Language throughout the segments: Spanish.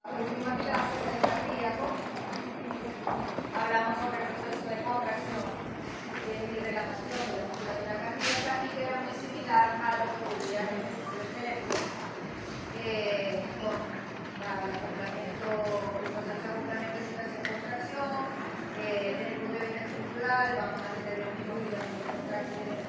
La última clase del cardíaco hablamos sobre el proceso de contracción y relajación de la musculatura cardíaca y que era muy similar a lo que ocurría en el cerebro con el acoplamiento, el proceso de acoplamiento de contracción, desde el punto de vista estructural vamos a tener los mismos mecanismos de contracción de la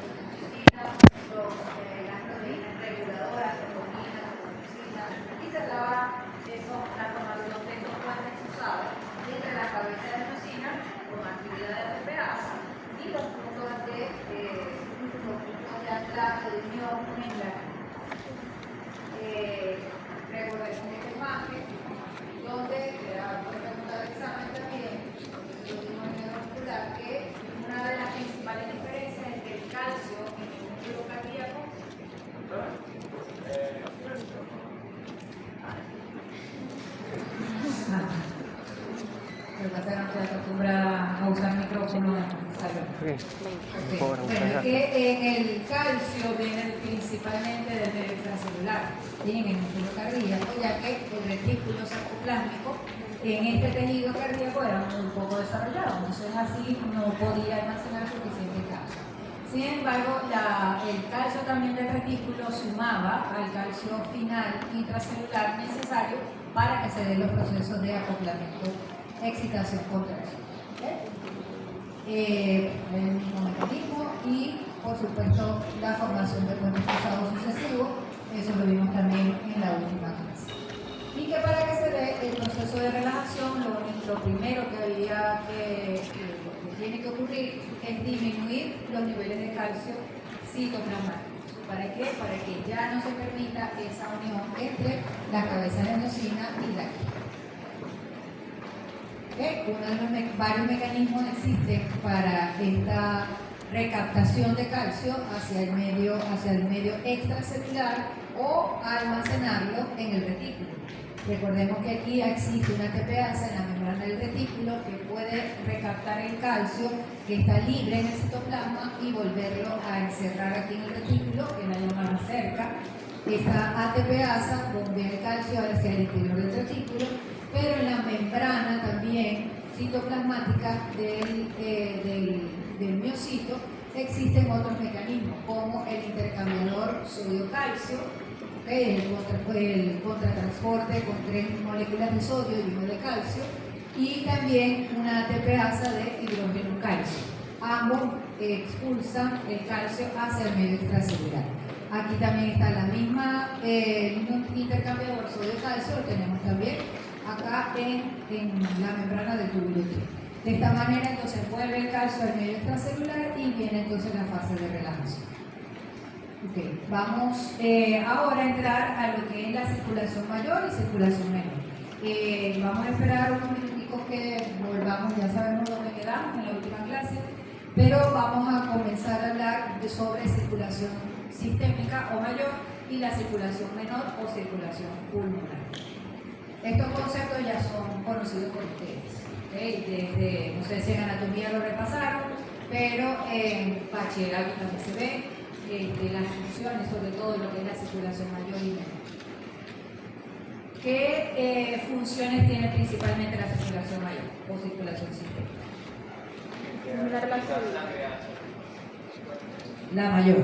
oxitocina, las proteínas reguladoras, troponina, tropoxina, y se hablaba de eso, la formación de estos puentes cruzados entre la cabeza de endocina con actividad de ATPasa y los puntos de anclaje de unión en la recordemos esta imagen donde fue preguntado el examen también el último neuromuscular que una de las principales diferencias entre el calcio y el músculo cardíaco lo que pasa es que no estoy acostumbrada a usar micrófono de salud. Bueno, que en el calcio viene principalmente del medio extracelular y en el músculo cardíaco, ya que el retículo sarcoplásmico en este tejido cardíaco era muy poco desarrollado, entonces así no podía almacenar suficiente calcio. Sin embargo, el calcio también del retículo sumaba al calcio final intracelular necesario para que se den los procesos de acoplamiento, excitación, contracción. El mismo mecanismo y, por supuesto, la formación de puentes cruzados sucesivos, eso lo vimos también en la última clase. Y que para que se dé el proceso de relajación, lo primero que tiene que ocurrir es disminuir los niveles de calcio citoplasmáticos. ¿Para qué? Para que ya no se permita esa unión entre la cabeza de endocina y la uno de los varios mecanismos existen para esta recaptación de calcio hacia el medio extracelular o almacenarlo en el retículo. Recordemos que aquí existe una ATPasa en la membrana del retículo que puede recaptar el calcio que está libre en el citoplasma y volverlo a encerrar aquí en el retículo, que la llamamos cerca. Esta ATPasa bombea el calcio hacia el interior del retículo, pero en la membrana también citoplasmática del miocito existen otros mecanismos como el intercambiador sodio-calcio, el contratransporte con 3 moléculas de sodio y 1 de calcio, y también una ATPasa de hidrógeno-calcio. Ambos expulsan el calcio hacia el medio extracelular. Aquí también está el mismo intercambiador sodio-calcio, lo tenemos también acá en la membrana del túbulo T. De esta manera entonces vuelve el calcio al medio extracelular y viene entonces la fase de relajación. Okay. Vamos ahora a entrar a lo que es la circulación mayor y circulación menor. Vamos a esperar unos minuticos que volvamos, ya sabemos dónde quedamos en la última clase, pero vamos a comenzar a hablar sobre circulación sistémica o mayor y la circulación menor o circulación pulmonar. Estos conceptos ya son conocidos por ustedes. Desde, no sé si en anatomía lo repasaron, pero en bachillerato también se ve las funciones, sobre todo lo que es la circulación mayor y menor. ¿Qué funciones tiene principalmente la circulación mayor o circulación sistémica? La mayor.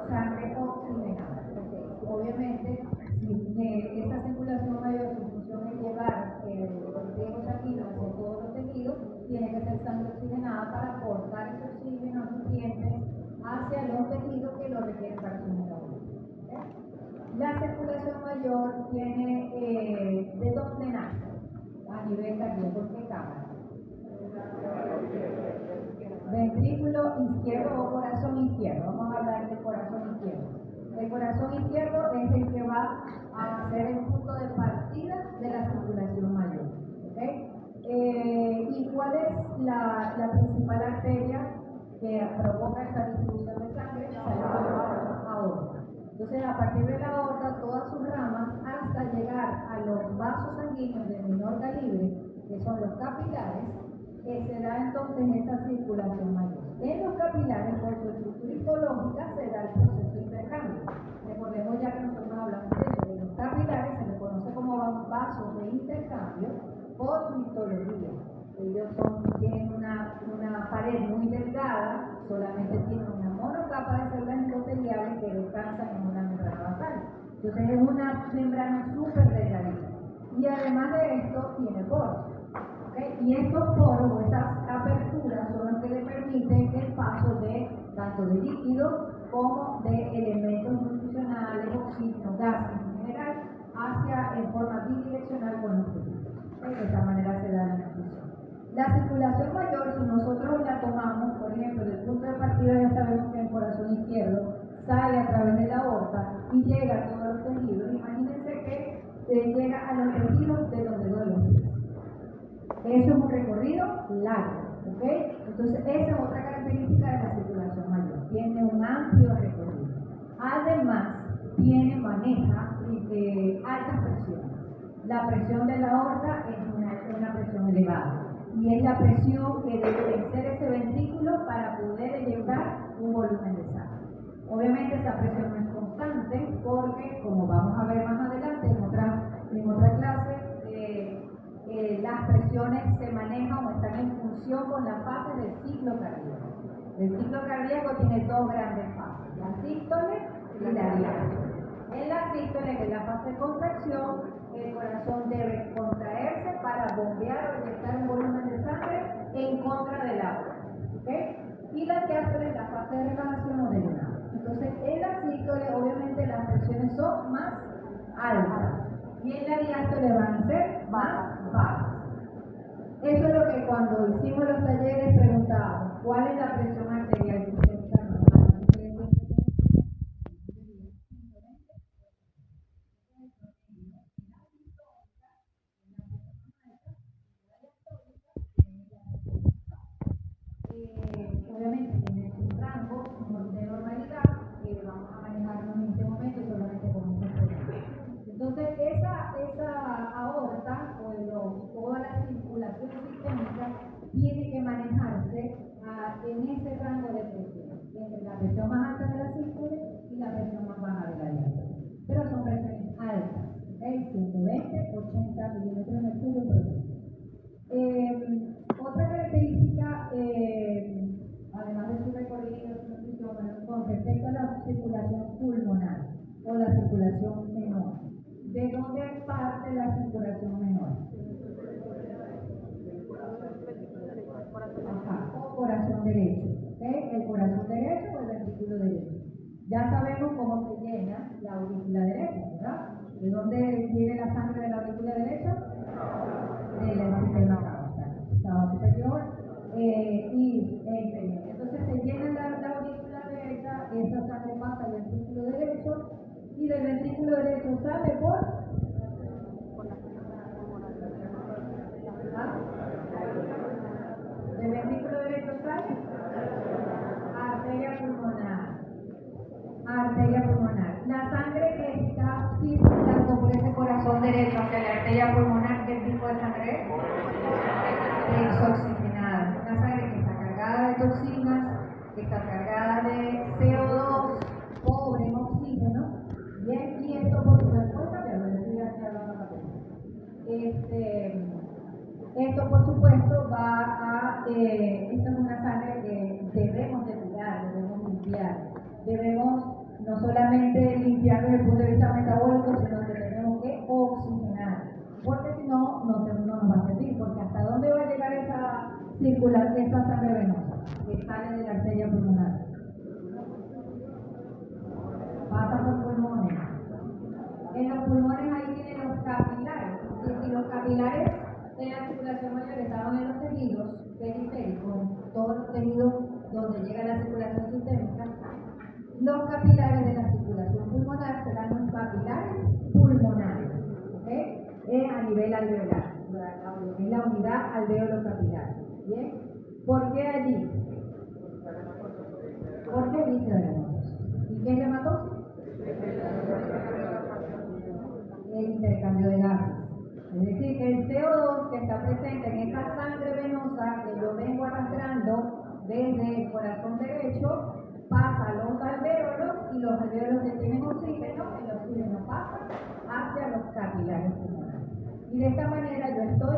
Sangre oxigenada. Obviamente, si esta circulación mayor, su función es llevar el riego sanguíneo hacia todos los tejidos, tiene que ser sangre oxigenada para aportar ese oxígeno nutrientes hacia los tejidos que lo requieren para su metabolismo. La circulación mayor tiene, ¿de dónde nace? A nivel cardíaco, ¿por qué cámara? Ventrículo izquierdo o corazón izquierdo. Vamos a hablar del corazón izquierdo. El corazón izquierdo es el que va a ser el punto de partida de la circulación mayor. ¿Okay? ¿Y cuál es la principal arteria que provoca esta distribución de sangre? La aorta. Entonces, a partir de la aorta, todas sus ramas, hasta llegar a los vasos sanguíneos de menor calibre, que son los capilares, se da entonces esta circulación histológica se da el proceso de intercambio. Recordemos ya que nosotros hablamos de eso, de los capilares se les conoce como vasos de intercambio por su histología. Ellos tienen una pared muy delgada, solamente tienen una monocapa de células endoteliales que descansan en una membrana basal. Entonces es una membrana súper delgadita. Y además de esto tiene poros. ¿Okay? Y estos poros o estas aperturas son los que le permiten el paso de tanto de líquido como de elementos nutricionales, oxígeno, gases en general, en forma bidireccional con los fluidos. De esta manera se da la nutrición. La circulación mayor, si nosotros la tomamos, por ejemplo, del punto de partida ya sabemos que el corazón izquierdo sale a través de la aorta y llega a todos los tejidos. Imagínense que llega a los tejidos de los dedos de los pies. Eso es un recorrido largo, ¿ok? Entonces, esa es otra característica de la circulación mayor. Tiene un amplio recorrido. Además, maneja altas presiones. La presión de la aorta es una presión elevada. Y es la presión que debe vencer ese ventrículo para poder eyectar un volumen de sangre. Obviamente esa presión no es constante porque, como vamos a ver más adelante en otra clase, las presiones se manejan o están en función con las fases del ciclo cardíaco. El ciclo cardíaco tiene dos grandes fases, la sístole y la diástole. En la sístole, que es la fase de contracción, el corazón debe contraerse para bombear o inyectar un volumen de sangre en contra del agua. ¿Okay? Y la diástole es la fase de relajación o de llenado. Entonces, en la sístole, obviamente, las presiones son más altas. Y en la diástole van a ser más bajas. Eso es lo que cuando hicimos los talleres preguntábamos, ¿cuál es la presión arterial sistémica normal? Obviamente tiene un rango de normalidad que vamos a manejarnos en este momento solamente con un problema. Entonces, esa aorta o toda la circulación sistémica tiene que manejarse en ese rango de presión, entre la presión más alta de la sístole y la presión más baja de la diástole. Pero son presiones altas, ¿okay? 120, 80 milímetros de mercurio por segundo. Otra característica, además de su recorrido, su nutrición, con respecto a la circulación pulmonar o la circulación menor. ¿De dónde parte la circulación menor? O corazón derecho. ¿Okay? El corazón derecho o el ventrículo derecho. Ya sabemos cómo se llena la aurícula derecha, ¿verdad? ¿De dónde viene la sangre de la aurícula derecha? Del sistema cava superior y inferior. Entonces se llena la aurícula derecha, esa sangre pasa al ventrículo derecho y del ventrículo derecho sale del ventrículo derecho sale arteria pulmonar. Arteria pulmonar. La sangre que está circulando por ese corazón derecho hacia la arteria pulmonar, ¿qué tipo de sangre es? Desoxigenada. Una sangre que está cargada de toxinas, que está cargada de CO2, pobre en oxígeno. Bien, y esto por supuesto, esto por supuesto va esta es una sangre que debemos depurar, debemos limpiar. Debemos no solamente limpiar desde el punto de vista metabólico, sino que tenemos que oxigenar, porque si no, no nos va a servir, porque hasta dónde va a llegar esa sangre venosa que sale de la arteria pulmonar. Pasa por pulmones. En los pulmones ahí tienen los capilares. Si los capilares de la circulación mayor estaban en los tejidos periféricos, todos los tejidos donde llega la circulación sistémica, los capilares de la circulación pulmonar serán los capilares pulmonares, ¿okay? A nivel alveolar, es la unidad alveolo-capilar. ¿Bien? ¿Por qué allí? ¿Por qué dice hematosis? ¿Y qué es la hematosis? El intercambio de gases. Es decir, que el CO2 que está presente en esa sangre venosa que yo vengo arrastrando desde el corazón derecho pasa a los y los alvéolos que tienen oxígeno, el oxígeno pasa hacia los capilares pulmonares. Y de esta manera yo estoy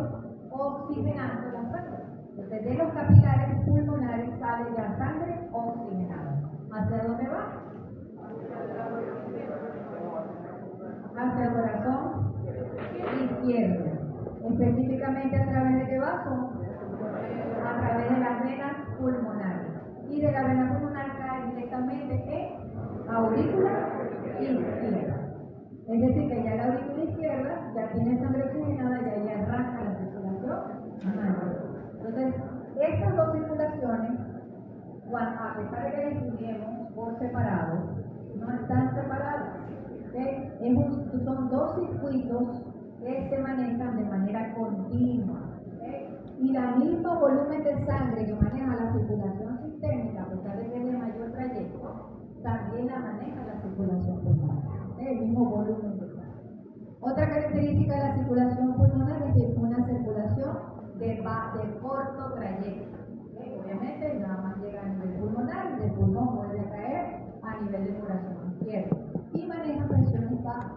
oxigenando la sangre. Entonces de los capilares pulmonares sale ya sangre oxigenada. ¿Hacia dónde va? Hacia el corazón izquierdo. Específicamente a través de qué vaso? A través de las venas pulmonares. Y de la vena pulmonar cae directamente en aurícula izquierda. Es decir, que ya la aurícula izquierda ya tiene sangre oxigenada y ahí arranca la circulación mayor. Entonces, estas dos circulaciones, a pesar de que las estudiemos por separado, no están separadas. Son dos circuitos que se manejan de manera continua. Y el mismo volumen de sangre que maneja la circulación sistémica, a pesar de que es de mayor trayecto, también la maneja la circulación pulmonar. El mismo volumen de sangre. Otra característica de la circulación pulmonar es que es una circulación de corto trayecto. Obviamente nada más llega a nivel pulmonar y del pulmón vuelve a caer a nivel del corazón izquierdo. Y maneja presiones bajas.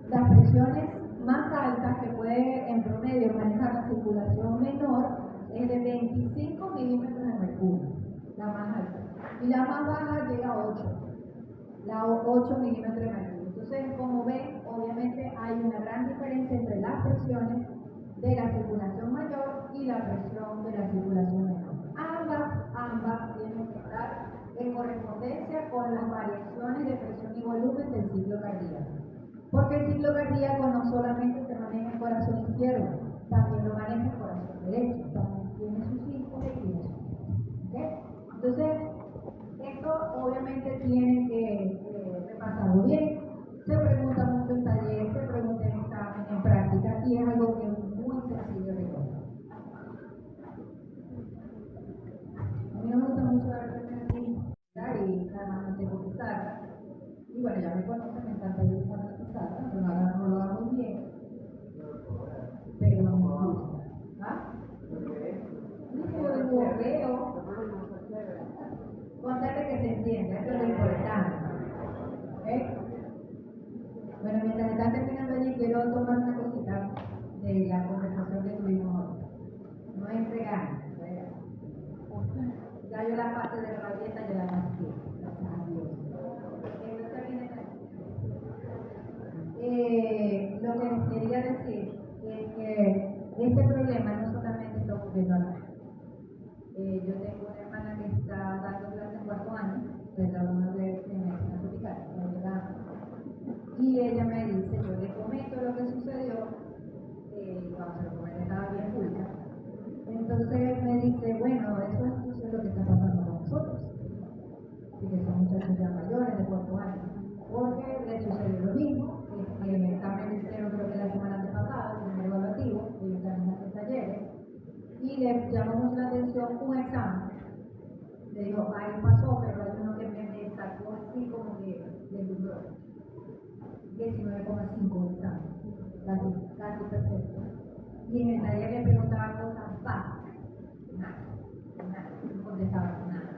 Las presiones más altas que puede en promedio manejar la circulación menor es de 25 milímetros de mercurio, la más alta. Y la más baja llega a 8 milímetros de mercurio. Entonces, como ven, obviamente hay una gran diferencia entre las presiones de la circulación mayor y la presión de la circulación menor. Ambas tienen que estar en correspondencia con las variaciones de presión y volumen del ciclo cardíaco. Porque el ciclo cardíaco no solamente se maneja el corazón izquierdo, también lo maneja el corazón derecho, también tiene sus hijos y tiene sus hijos. ¿Okay? Entonces, esto obviamente tiene que repasarlo bien. Se pregunta mucho en taller, se pregunta en examen, en práctica, y es algo que es muy sencillo de recordar. A mí no me gusta mucho dar clases así, y además no tengo que usarla. Y bueno, ya me conocen, me encanta ir con la pizarra, pero ahora no lo hago bien, pero no me gusta. ¿Ah? Y lo del bloqueo, contarle que se entienda, eso es lo importante. ¿Okay? Bueno, mientras están terminando allí, quiero tomar una cosita de la conversación que tuvimos hoy. No es regaño, ya yo la fase de rabieta ya la pasé, gracias a Dios. Lo que les quería decir es que este problema no solamente está ocurriendo acá. Yo tengo una hermana que está dando clases en cuarto año, que es la alumna de medicina tropical, y ella me dice, yo le comento lo que sucedió, cuando se lo comenté estaba bien pública. Entonces me dice, bueno, eso es lo que está pasando con nosotros, y que son muchachos ya mayores de cuarto año, porque le sucedió lo mismo. El examen lo hicieron creo que la semana antepasada, el primer evaluativo, ellos también hacen talleres, y le llamó mucho la atención un examen. Le digo, ahí pasó, pero hay uno que me sacó así como que de duró 19,5 el examen, casi perfecto. Y en el taller le preguntaba cosas básicas, nada, no contestaba nada.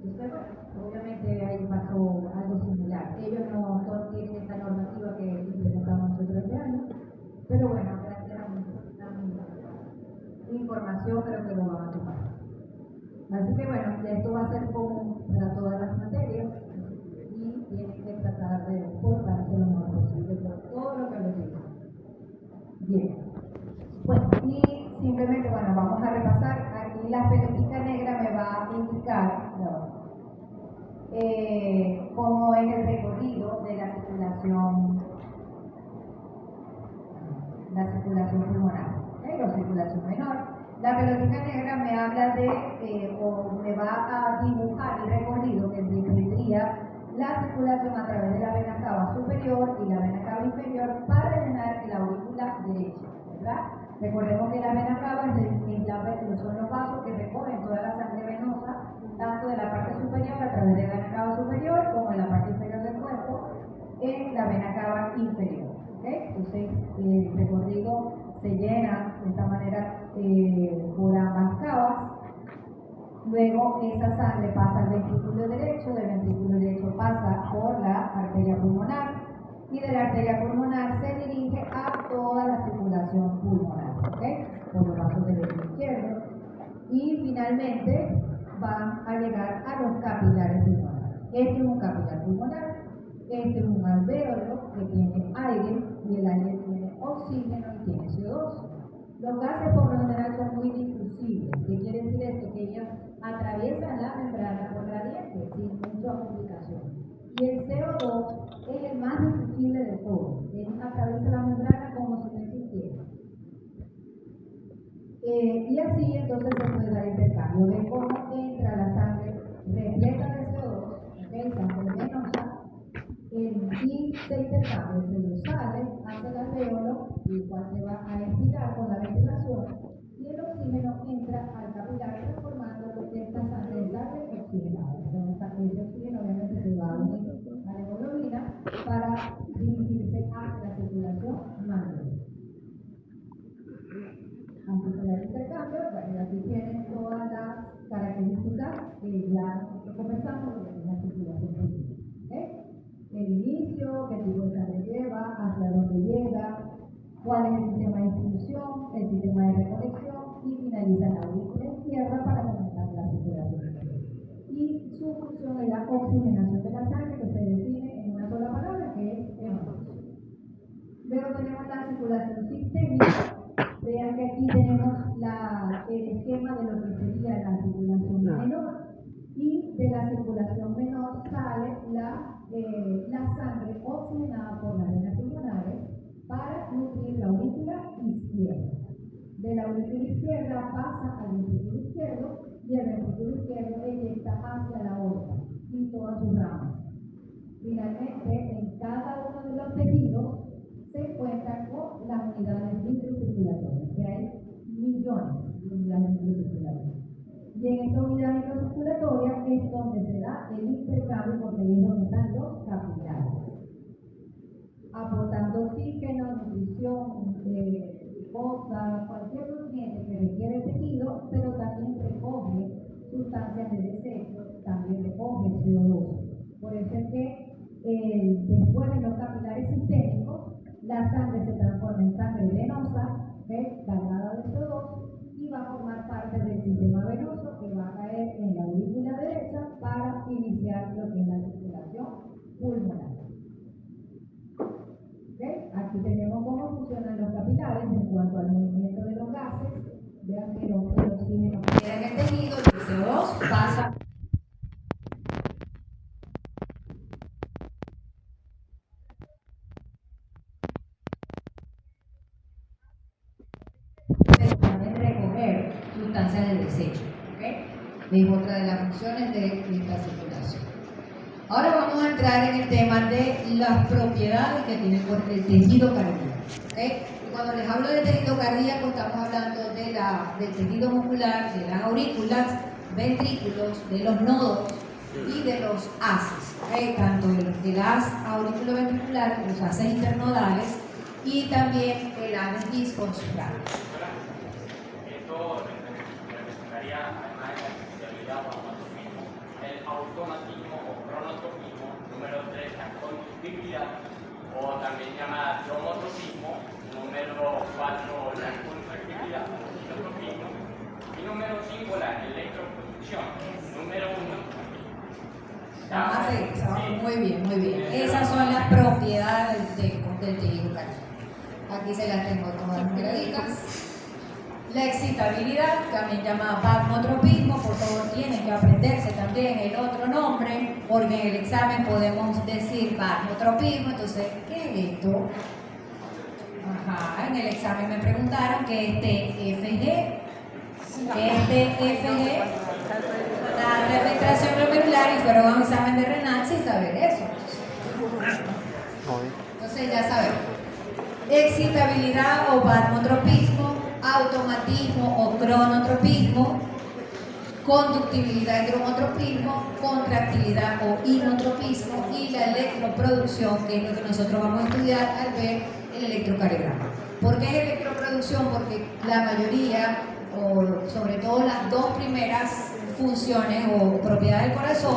Entonces, bueno, obviamente ahí pasó algo similar. Ellos no tienen esa normativa que implementamos nosotros este año, pero bueno, gracias a mi información creo que lo van a tomar. Así que bueno, esto va a ser común para todas las materias y tienen que tratar de portarse lo mejor posible por todo lo que les digo. Bien. Bueno, y simplemente, bueno, vamos a repasar. Aquí la pelotica negra me va a indicar cómo es el recorrido de la circulación pulmonar, o circulación menor. La pelotica negra me habla de, o me va a dibujar el recorrido que tendría la circulación a través de la vena cava superior y la vena cava inferior para llenar la aurícula derecha, ¿verdad? Recordemos que la vena cava son los vasos que recogen toda la sangre venosa, tanto de la parte superior a través de la vena cava superior como en la parte inferior del cuerpo, en la vena cava inferior. ¿Okay? Entonces, el recorrido se llena de esta manera por ambas cavas Luego esa sangre pasa al ventrículo derecho, del ventrículo derecho pasa por la arteria pulmonar y de la arteria pulmonar se dirige a toda la circulación pulmonar, ¿ok? Por los vasos del ventrículo izquierdo y finalmente van a llegar a los capilares pulmonares. Este es un capilar pulmonar, este es un alvéolo que tiene aire y el aire tiene oxígeno y tiene CO2. Los gases por lo general son muy difusibles. ¿Qué quiere decir esto? Que ellos atraviesan la membrana por gradiente sin mucha complicación. Y el CO2 es el más difusible de todos. Él atraviesa la membrana como si no existiera. Y así entonces se puede dar intercambio. Ven cómo entra la sangre repleta de CO2, ¿okay? Sangre venosa, y se intercambia, se lo sale hacia el alvéolo, el cual se va a estirar con la ventilación, y el oxígeno entra al capilar transformando esta sangre en sangre oxigenada. Entonces, ese oxígeno obviamente se va a unir a la hemoglobina para dirigirse hacia la circulación manual. Antes de el intercambio, bueno, aquí tienen todas las características que ya conversamos de la circulación pública. ¿Okay? El inicio, qué tipo de sangre lleva, hacia dónde llega, cuál es el sistema de distribución, el sistema de recolección y finaliza en la aurícula izquierda para comenzar la circulación. Y su función es la oxigenación de la sangre que se define en una sola palabra que es hemodiálisis. Luego tenemos la circulación sistémica. Vean que aquí tenemos el esquema de lo que sería la circulación menor y de la circulación menor sale la sangre oxigenada por las venas pulmonares para nutrir la aurícula izquierda. De la aurícula izquierda pasa al ventrículo izquierdo y el ventrículo izquierdo eyecta hacia la aorta y todas sus ramas. Finalmente, en cada uno de los tejidos se encuentra con las unidades microcirculatorias, que hay millones de unidades microcirculatorias. Y en esta unidad microcirculatoria es donde se da el intercambio, porque ahí es donde están los capilares, aportando oxígeno, nutrición, glucosa, cualquier nutriente que requiere el tejido, pero también recoge sustancias de desecho, también recoge CO2. Por eso es que después de los capilares sistémicos, la sangre se transforma en sangre venosa, cargada de CO2, y va a formar parte del sistema venoso que va a caer en la aurícula derecha para iniciar lo que es la circulación pulmonar. ¿Okay? Aquí tenemos cómo funcionan los capilares en cuanto al movimiento de los gases. Vean que el oxígeno queda en el tejido y el CO2 pasa. Pero también recoger sustancias de desecho. ¿Okay? Es otra de las funciones de esta circulación. Ahora vamos a entrar en el tema de las propiedades que tiene el tejido cardíaco. ¿Okay? Cuando les hablo de tejido cardíaco, estamos hablando del tejido muscular, de las aurículas, ventrículos, de los nodos y de los haces. ¿Okay? Tanto de las auriculoventriculares, los haces internodales, y también el anex consular. Esto representaría, además de la especialidad o automatismo, el automatismo o cronotropismo, número 3, la conductividad, o también llamada cromotropismo, número 4, la contractibilidad, o citotropismo, y número 5, la electroproducción, número 1. Muy bien, muy bien. Esas son las propiedades del tejido cardíaco. Aquí se las tengo todas numeradas. La excitabilidad, también llamada plasmotropismo, por favor tienen que aprenderse también el otro nombre, porque en el examen podemos decir plasmotropismo. Entonces, ¿qué es esto? Ajá, en el examen me preguntaron qué es TFG. ¿Qué es TFG? La refractación glomerular, y fueron a un examen de renal sin saber eso. Entonces ya sabemos. Excitabilidad o plasmotropismo, automatismo o cronotropismo, conductibilidad y cromotropismo, contractilidad o inotropismo, y la electroproducción, que es lo que nosotros vamos a estudiar al ver el electrocardiograma. ¿Por qué es electroproducción? Porque la mayoría, o sobre todo las dos primeras funciones o propiedades del corazón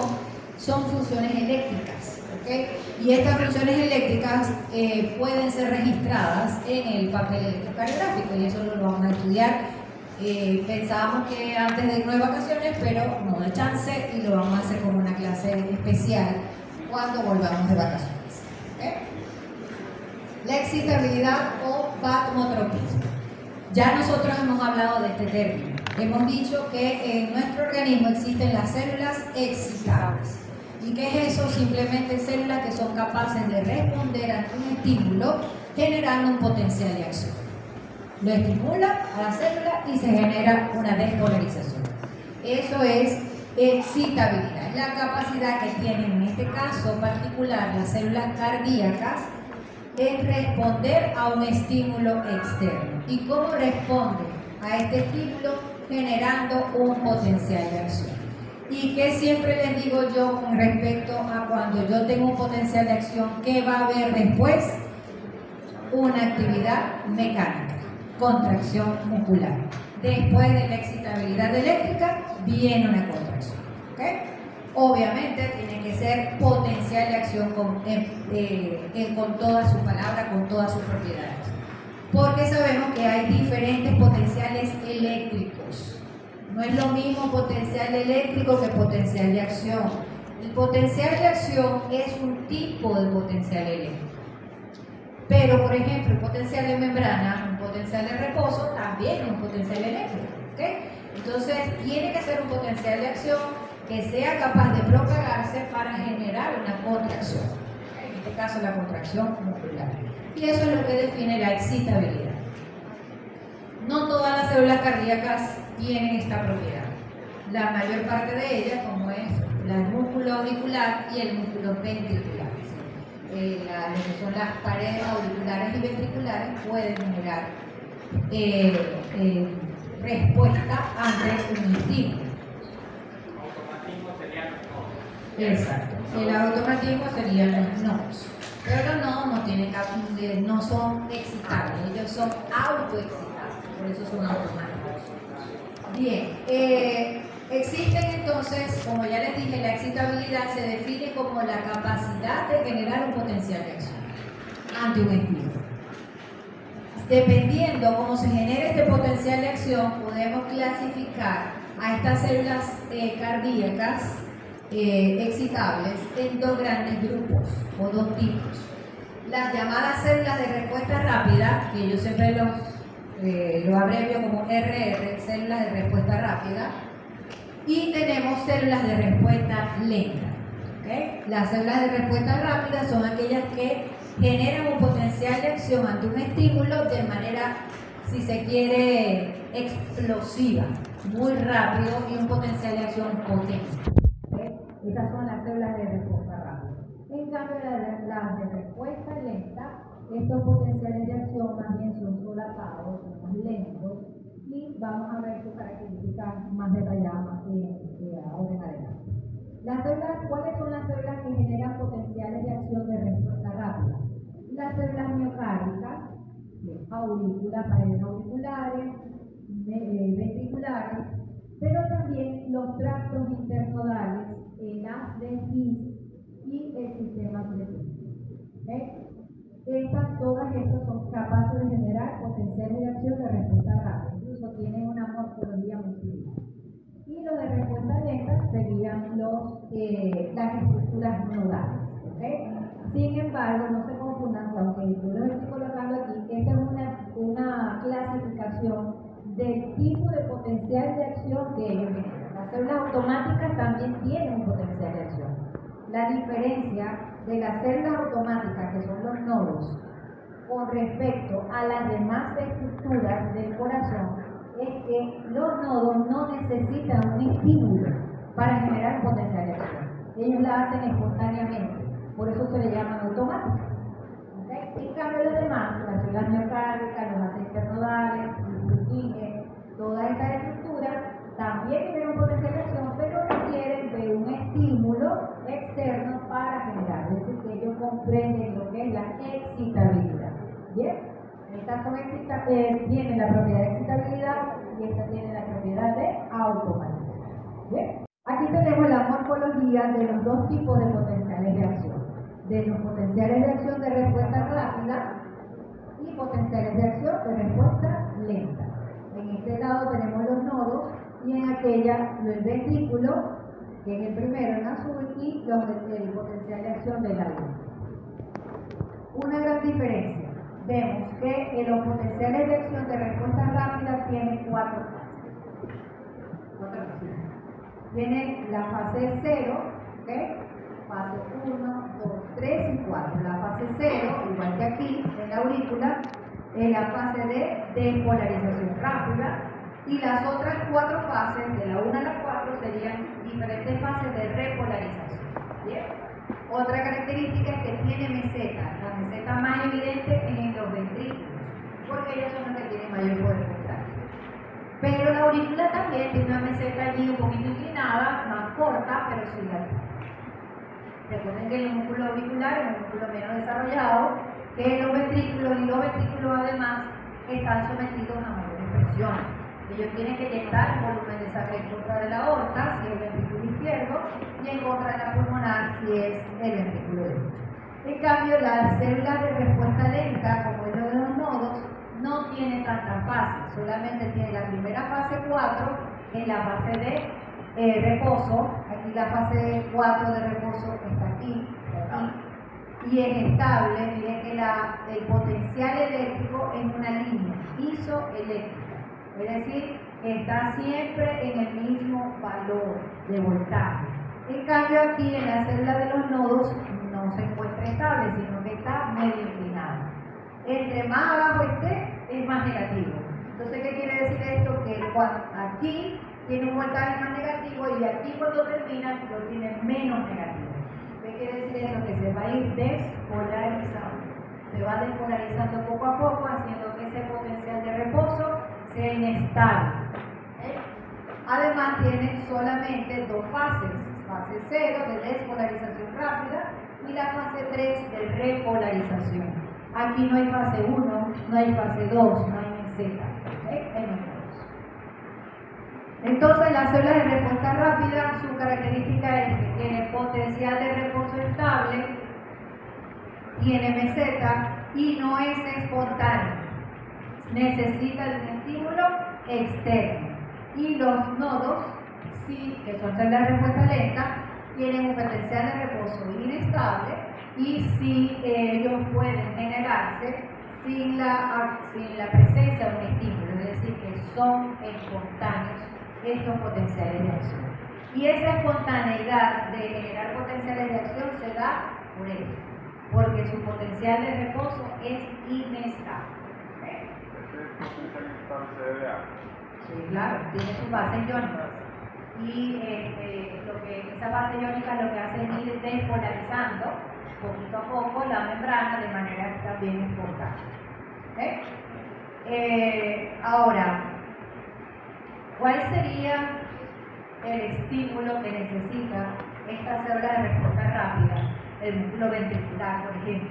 son funciones eléctricas, ¿ok? Y estas funciones eléctricas pueden ser registradas en el papel electrocardiográfico y eso lo vamos a estudiar. Pensábamos que antes de irnos de vacaciones, pero no da chance y lo vamos a hacer como una clase especial cuando volvamos de vacaciones, ¿ok? La excitabilidad o vasomotropismo. Ya nosotros hemos hablado de este término. Hemos dicho que en nuestro organismo existen las células excitables. ¿Y qué es eso? Simplemente células que son capaces de responder ante un estímulo generando un potencial de acción. Lo estimula a la célula y se genera una despolarización. Eso es excitabilidad. Es la capacidad que tienen en este caso particular las células cardíacas en responder a un estímulo externo. ¿Y cómo responde a este estímulo? Generando un potencial de acción. ¿Y qué siempre les digo yo con respecto a cuando yo tengo un potencial de acción? ¿Qué va a haber después? Una actividad mecánica, contracción muscular. Después de la excitabilidad eléctrica viene una contracción. ¿Okay? Obviamente tiene que ser potencial de acción con toda su palabra, con todas sus propiedades. Porque sabemos que hay diferentes potenciales eléctricos. No es lo mismo potencial eléctrico que potencial de acción. El potencial de acción es un tipo de potencial eléctrico. Pero, por ejemplo, el potencial de membrana, un potencial de reposo, también es un potencial eléctrico. ¿Okay? Entonces, tiene que ser un potencial de acción que sea capaz de propagarse para generar una contracción. ¿Okay? En este caso, la contracción muscular. Y eso es lo que define la excitabilidad. No todas las células cardíacas tienen esta propiedad. La mayor parte de ellas, como es el músculo auricular y el músculo ventricular. Lo que son las paredes auriculares y ventriculares pueden generar respuesta ante un estímulo. Automatismo serían los nodos. Exacto. El automatismo serían los nodos. Pero los nodos no son excitables, ellos son autoexcitables, por eso son automáticos. Bien, existen entonces, como ya les dije, la excitabilidad se define como la capacidad de generar un potencial de acción ante un estímulo. Dependiendo cómo se genere este potencial de acción, podemos clasificar a estas células cardíacas excitables en dos grandes grupos o dos tipos. Las llamadas células de respuesta rápida, que yo siempre lo abrevio como RR, células de respuesta rápida, y tenemos células de respuesta lenta. ¿Okay? Las células de respuesta rápida son aquellas que generan un potencial de acción ante un estímulo de manera, si se quiere, explosiva, muy rápido y un potencial de acción potente. Esas son las células de respuesta rápida. En cambio, las de respuesta lenta, estos potenciales de acción más bien son solapados, son más lentos, y vamos a ver sus características más detalladas ahora en adelante. ¿Cuáles son las células que generan potenciales de acción de respuesta rápida? Las células miocárdicas, aurículas, paredes auriculares, ventriculares, pero también los tractos internodales, el haz de His y el sistema pulmonar. ¿Okay? Todas estas son capaces de generar potenciales de acción de respuesta rápida, incluso tienen una morfología muy similar. Y los de respuesta lenta serían las estructuras nodales. ¿Okay? Sin embargo, no se confundan, aunque yo los estoy colocando aquí, esta es una clasificación del tipo de potencial de acción que ellos generan. Las células automáticas también tienen un potencial de acción. La diferencia de las células automáticas, que son los nodos, con respecto a las demás estructuras del corazón, es que los nodos no necesitan un estímulo para generar un potencial de acción. Ellos la hacen espontáneamente, por eso se le llaman automáticas. ¿Okay? En cambio, los demás, las células miocárdicas, los haces internodales, todas estas estructuras también tienen un potencial de acción, pero requieren de un estímulo externo para generar. Es decir, que ellos comprenden lo que es la excitabilidad. ¿Bien? Estas tienen la propiedad de excitabilidad y esta tiene la propiedad de automática. ¿Bien? Aquí tenemos la morfología de los dos tipos de potenciales de acción. De los potenciales de acción de respuesta rápida y potenciales de acción de respuesta lenta. En este lado tenemos los nodos y en aquella el ventrículo, que es el primero en azul, y el potencial de acción del lado. Una gran diferencia. Vemos que los potenciales de acción de respuesta rápida tienen cuatro fases. Tiene la fase 0, ¿okay? Fase 1, 2, 3 y 4. La fase 0, igual que aquí en la aurícula, es la fase de despolarización rápida, y las otras 4 fases, de la 1 a la 4, serían diferentes fases de repolarización. ¿Bien? Otra característica es que tiene meseta. La meseta más evidente es en los ventrículos, porque ellos son los que tienen mayor poder contractil. Pero la aurícula también tiene una meseta allí un poquito inclinada, más corta, pero sí la tiene. Recuerden que el músculo auricular es un músculo menos desarrollado que los ventrículos, y los ventrículos además están sometidos a mayores presiones. Ellos tienen que inyectar volumen de sangre en contra de la aorta, si es el ventrículo izquierdo, y en contra de la pulmonar, si es el ventrículo derecho. En cambio, las células de respuesta lenta, como es lo de los nodos, no tiene tantas fases, solamente tiene la primera fase 4, en la fase de reposo. Aquí la fase 4 de reposo está aquí, y es estable. Miren que el potencial eléctrico es una línea isoeléctrica, es decir, está siempre en el mismo valor de voltaje. En cambio, aquí en la célula de los nodos no se encuentra estable, sino que está medio inclinada. Entre más abajo esté, es más negativo. Entonces, ¿qué quiere decir esto? Que aquí tiene un voltaje más negativo, y aquí cuando termina lo tiene menos negativo. ¿Qué quiere decir eso? Que se va a ir despolarizando. Se va despolarizando poco a poco, haciendo que ese potencial de reposo sea inestable. Además, tiene solamente 2 fases. Fase 0 de despolarización rápida y la fase 3 de repolarización. Aquí no hay fase 1, no hay fase 2, no hay meseta. Hay nodos. Entonces, las células de respuesta rápida, su característica es que tiene potencial de reposo estable, tiene meseta y no es espontáneo. Necesita de un estímulo externo. Y los nodos, sí, que son células de respuesta lenta, tienen un potencial de reposo inestable, y sí, ellos pueden generarse sin la presencia de un estímulo, es decir, que son espontáneos estos potenciales de acción. Y esa espontaneidad de generar potenciales de acción se da por ellos, porque su potencial de reposo es inestable. Sí, claro, tiene sus bases iónicas. Y esa base iónica lo que hace es ir despolarizando poquito a poco la membrana de manera también espontánea. Ahora, ¿cuál sería el estímulo que necesita esta célula de respuesta rápida, el músculo ventricular, por ejemplo,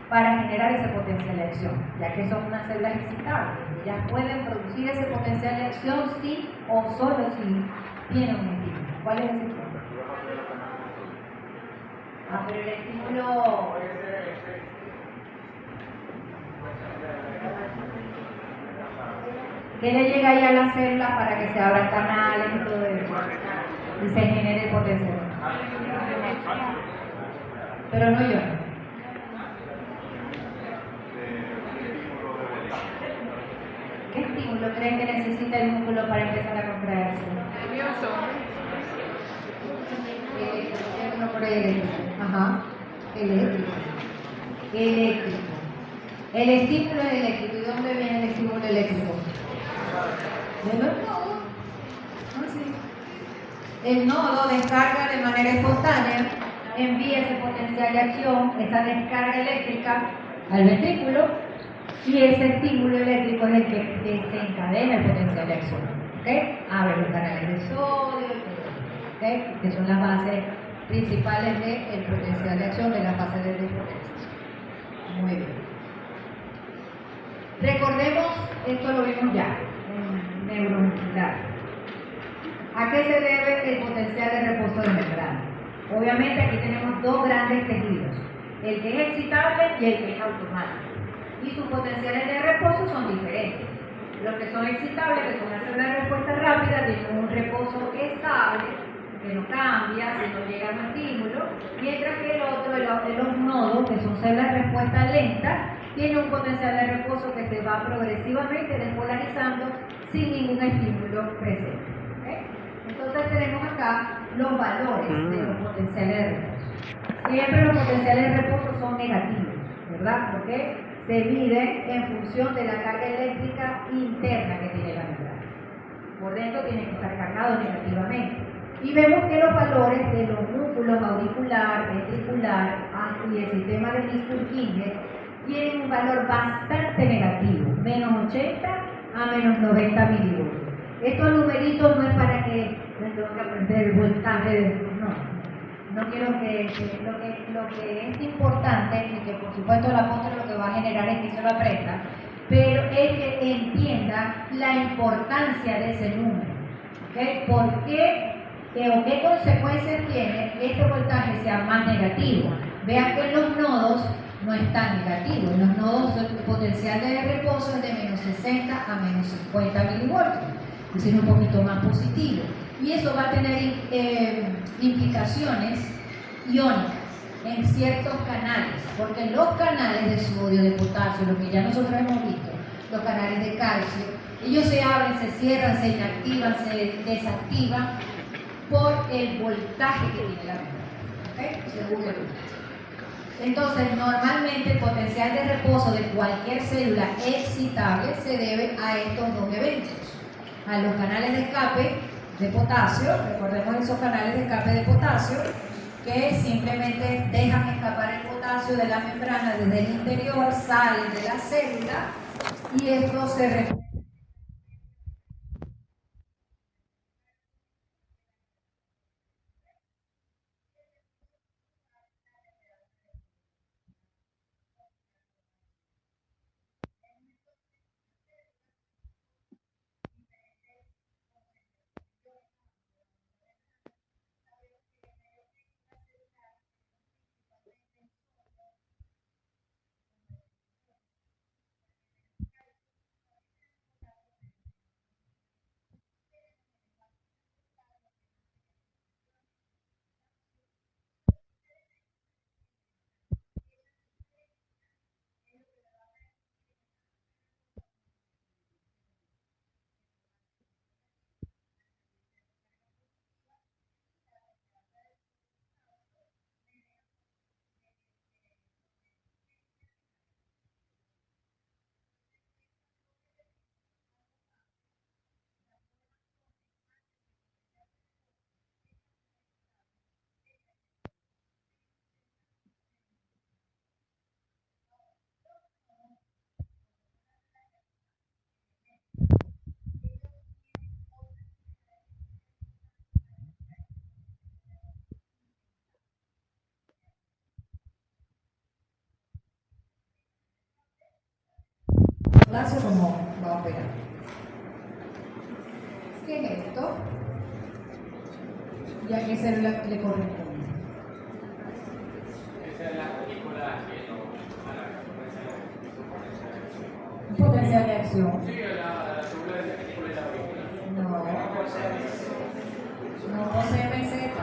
para generar ese potencial de acción? Ya que son unas células excitables, ellas pueden producir ese potencial de acción sí o solo si tienen un estímulo. ¿Cuál es ese estímulo? Pero el estímulo... ¿Qué le llega ahí a la célula para que se abran canales y todo eso? Y se genere el potencial. Pero no yo. ¿Qué estímulo creen que necesita el músculo para empezar a contraerse? Por eléctrico. Ajá. Eléctrico. El estímulo es eléctrico. ¿Y dónde viene el estímulo eléctrico? ¿De los nodos? Sí. El nodo descarga de manera espontánea, envía ese potencial de acción, esa descarga eléctrica al ventrículo, y ese estímulo eléctrico es el que desencadena el potencial de acción. Abre los canales de sodio, que son las bases principales del potencial de acción de la fase de despolarización. Muy bien. Recordemos, esto lo vimos ya en neuromuscular. ¿A qué se debe el potencial de reposo de membrana? Obviamente aquí tenemos dos grandes tejidos, el que es excitable y el que es automático. Y sus potenciales de reposo son diferentes. Los que son excitables, que son las células de respuesta rápida, tienen un reposo estable, que no cambia si no llega a un estímulo, mientras que el otro, de los nodos, que son células de respuesta lenta, tiene un potencial de reposo que se va progresivamente despolarizando sin ningún estímulo presente. ¿Okay? Entonces tenemos acá los valores de los potenciales de reposo. Siempre los potenciales de reposo son negativos, ¿verdad? Porque se miden en función de la carga eléctrica interna que tiene la membrana. Por dentro tiene que estar cargado negativamente. Y vemos que los valores de los músculos auricular, ventricular y el sistema de Purkinje tienen un valor bastante negativo, menos 80 a menos 90 milivoltios. Estos numeritos no es para que me tengo que aprender el voltaje, no quiero que lo que es importante, y que por supuesto la postre lo que va a generar es que se lo aprenda, pero es que entienda la importancia de ese número. ¿Okay? ¿Por qué o qué consecuencias tiene que este voltaje sea más negativo? Vean que en los nodos no es tan negativo, en los nodos el potencial de reposo es de menos 60 a menos 50 milivoltios, es decir, un poquito más positivo. Y eso va a tener implicaciones iónicas en ciertos canales, porque en los canales de sodio, de potasio, lo que ya nosotros hemos visto, los canales de calcio, ellos se abren, se cierran, se inactivan, se desactivan por el voltaje que tiene la membrana, ¿okay? Según el voltaje. Entonces, normalmente el potencial de reposo de cualquier célula excitable se debe a estos dos eventos, a los canales de escape de potasio, recordemos esos canales de escape de potasio, que simplemente dejan escapar el potasio de la membrana desde el interior, sale de la célula y esto se refleja. Potasio como va a operar. ¿Qué es esto? ¿Y a qué célula le corresponde? Esa es la película que Un potencial de acción. sí, la célula de la película de la aurícula. No posee meseta.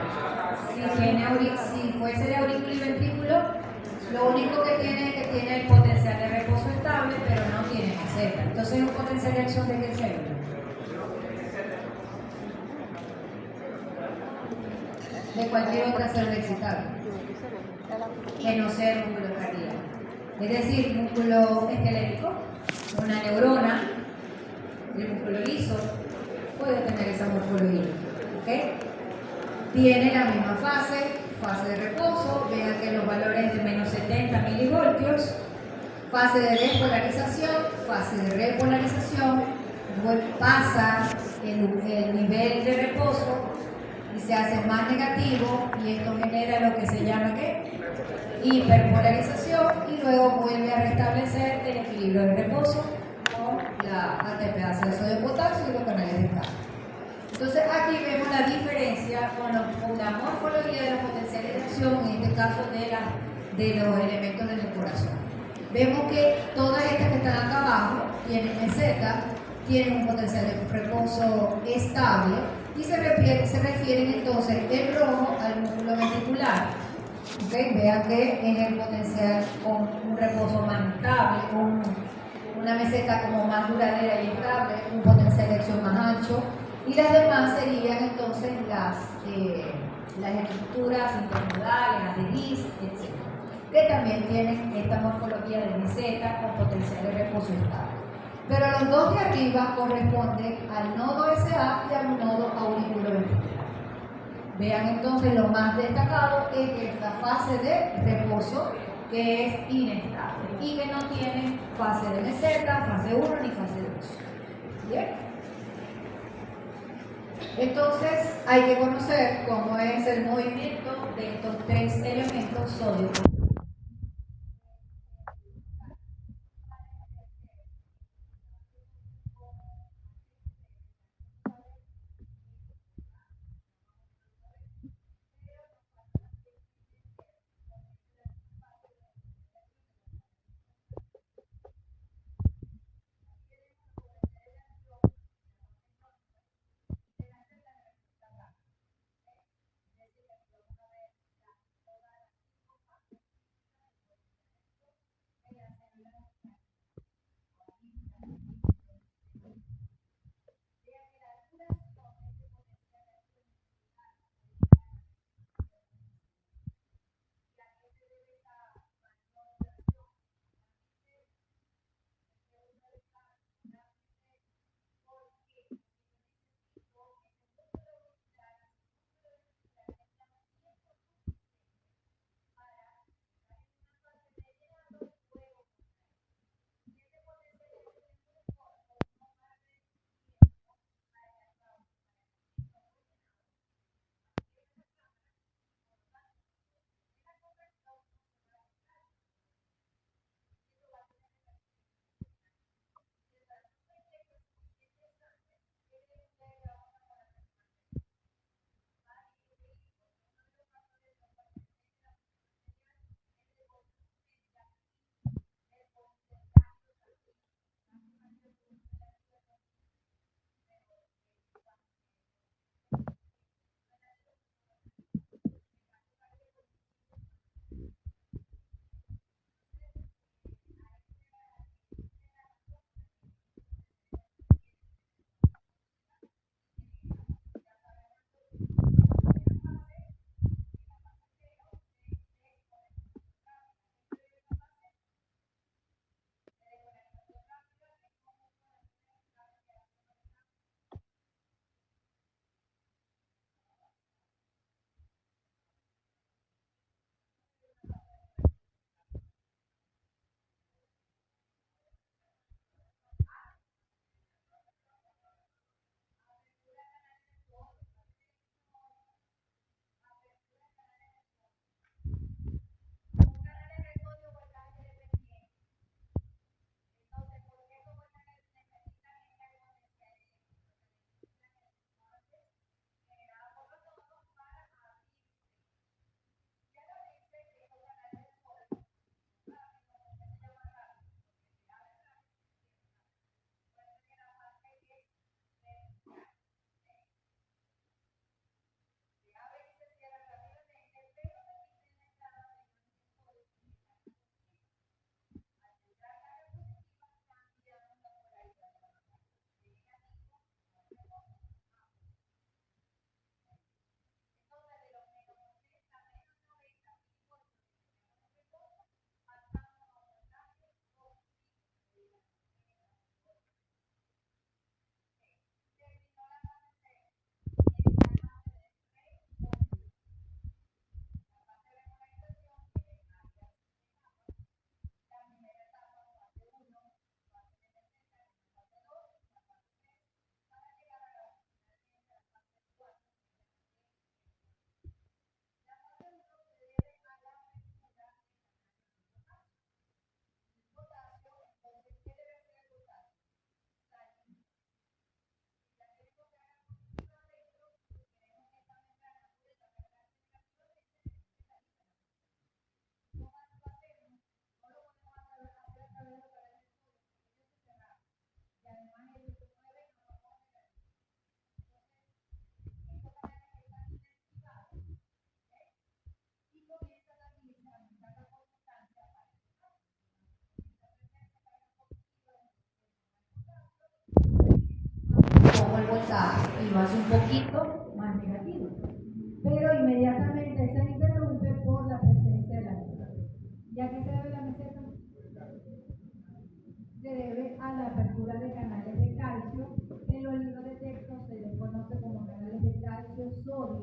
Si fuese de aurícula y ventrículo, lo único que tiene es que tiene el potencial de reposo estable, pero no tiene meseta. Entonces, ¿un potencial de acción de qué célula? De cualquier otra célula excitable, que no sea el músculo cardíaco. Es decir, músculo esquelético, una neurona, el músculo liso, puede tener esa morfología. ¿Okay? Tiene la misma fase de reposo, vean que los valores de menos 70 milivoltios, fase de despolarización, fase de repolarización, pasa el nivel de reposo y se hace más negativo y esto genera lo que se llama ¿qué? Hiperpolarización y luego vuelve a restablecer el equilibrio de reposo con la ATPase de sodio potasio y los canales de escape. Entonces aquí vemos la diferencia con la morfología de la potencialización, en este caso de los elementos del corazón. Vemos que todas estas que están acá abajo tienen meseta, tienen un potencial de reposo estable y se refieren entonces el rojo al músculo ventricular. ¿Okay? Vean que es el potencial con un reposo más estable, una meseta como más duradera y estable, un potencial de acción más ancho, y las demás serían entonces las estructuras internodales, las de Gis, etc., que también tienen esta morfología de meseta con potencial de reposo estable. Pero los dos de arriba corresponden al nodo SA y al nodo auriculoventricular. Vean entonces lo más destacado es esta fase de reposo que es inestable y que no tiene fase de meseta, fase 1 ni fase 2. ¿Bien? Entonces hay que conocer cómo es el movimiento de estos tres elementos sodio.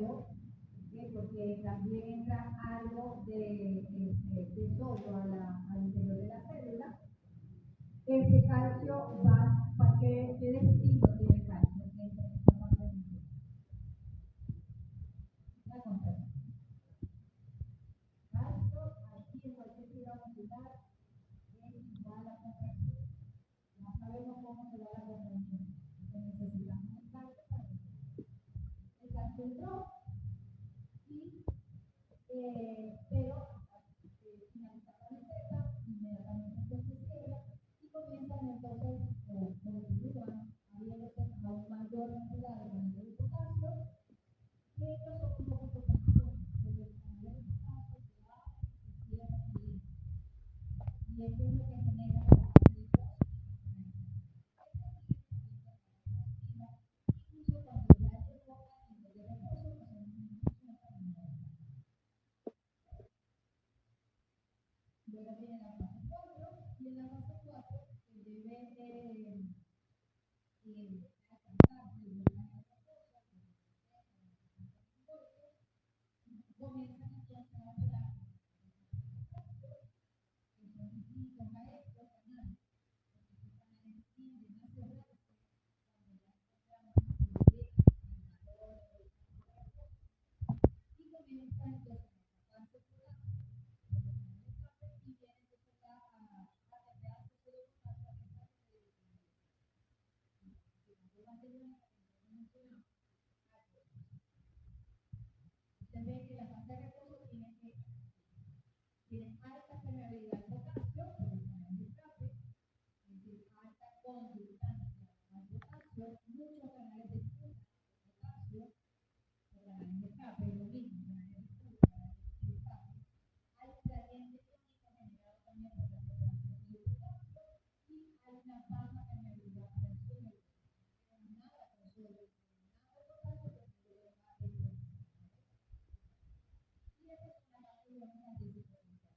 sodio, porque también entra algo de sodio al interior de la célula. Este calcio va, ¿para qué destino tiene el calcio? La contracción. Calcio, aquí en cualquier fibra muscular, es igual a contracción. No sabemos cómo se da la contracción. Necesitamos el calcio para eso. El calcio entró y, pero finalizar la receta, inmediatamente entonces cierra y comienzan entonces continúan abriéndose a un mayor cantidad de canales de potasio, que estos son un poco proporciones, porque el canal de potasio se abre y se cierra bien. Y esto es lo que genera la fase de depósito. Incluso cuando ya llegó al nivel de reposo, pues en un inicio no terminó. Luego viene la fase 4 y en la fase 4 se debe alcanzar el nivel de reposo, comienzan entonces a operar que son distintos a estos canales, porque estos canales tienden a cerrarse cuando ya encontramos el nivel al valor del reposo y comienza entonces a pasarse por la y viene entonces ya a cerrar el sodio potasio Usted ve que la fase de reposo tiene alta permeabilidad al potasio, por el canal de escape, es decir, alta conductancia al potasio, muchos canales de fuga al potasio, por canales de escape, lo mismo, canales de fuga, canales de escape. Hay gradiente tónico generado también por la separación del potasio y hay una baja permeabilidad para el sodio. Nada con sodio, nada de potasio, pero el sodio va a desplazar. Y esa es una parte de una deshidratación.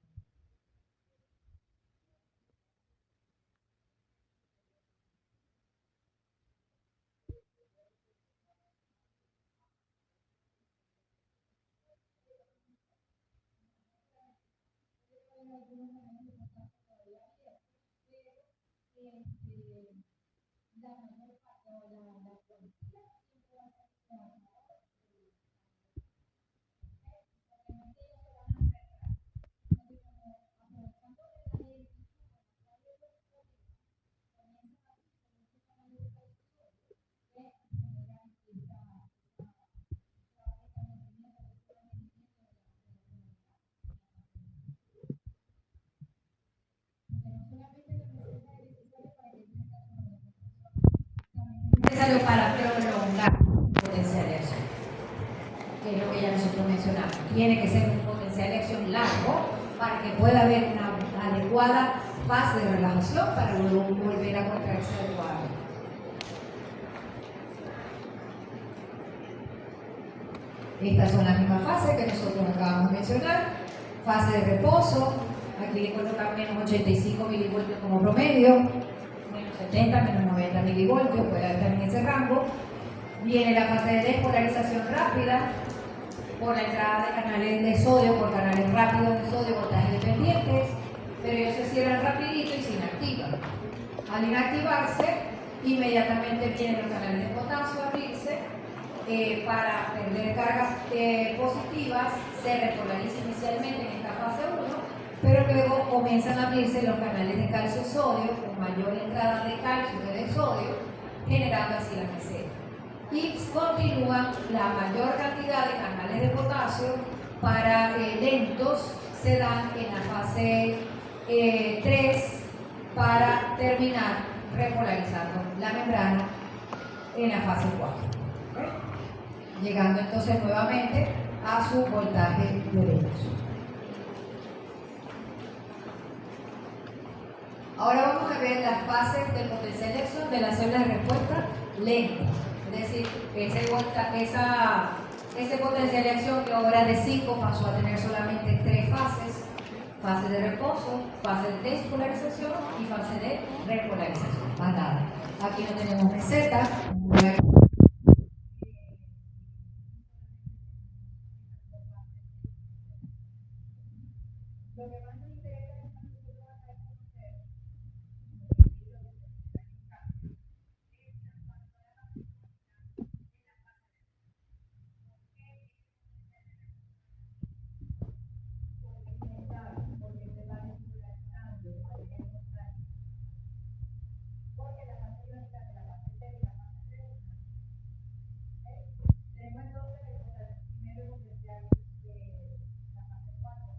Algunos canales de potasio todavía abiertos, pero la mayor parte o la cuantía siempre va a ser trabajadora. Obviamente ellos se van a cerrar. Entonces, como aprovechando de la ley comienzan a abrir muchos canales de calcio que generan esta mantenimiento de la necesario para prolongar el potencial de acción, que es lo que ya nosotros mencionamos. Tiene que ser un potencial de acción largo para que pueda haber una adecuada fase de relajación para luego volver a contraerse adecuadamente. Estas son las mismas fases que nosotros acabamos de mencionar. Fase de reposo, aquí le colocan menos 85 milivoltios como promedio, menos 70, menos 90 milivoltios, puede estar en ese rango. Viene la fase de despolarización rápida por la entrada de canales de sodio, por canales rápidos de sodio, voltajes dependientes, pero ellos se cierran rapidito y se inactivan. Al inactivarse, inmediatamente vienen los canales de potasio a abrirse para perder cargas positivas, se repolariza inicialmente en esta fase 1, pero luego comienzan a abrirse los canales de calcio-sodio con mayor entrada de calcio que de sodio, generando así la meseta. Y continúan la mayor cantidad de canales de potasio para lentos, se dan en la fase 3 para terminar repolarizando la membrana en la fase 4. ¿Okay? Llegando entonces nuevamente a su voltaje de velocidad. Ahora vamos a ver las fases del potencial de acción de las células de respuesta lenta. Es decir, ese potencial de acción que ahora de 5 pasó a tener solamente 3 fases. Fase de reposo, fase de despolarización y fase de repolarización. Más nada. Aquí no tenemos meseta. Lo que más nos interesa es que nosotros vamos a conocer porque se va a vincular tanto de manera espontánea. Porque la fase biológica de la fase T y la fase C, tenemos entonces el primero potencial de la fase 4,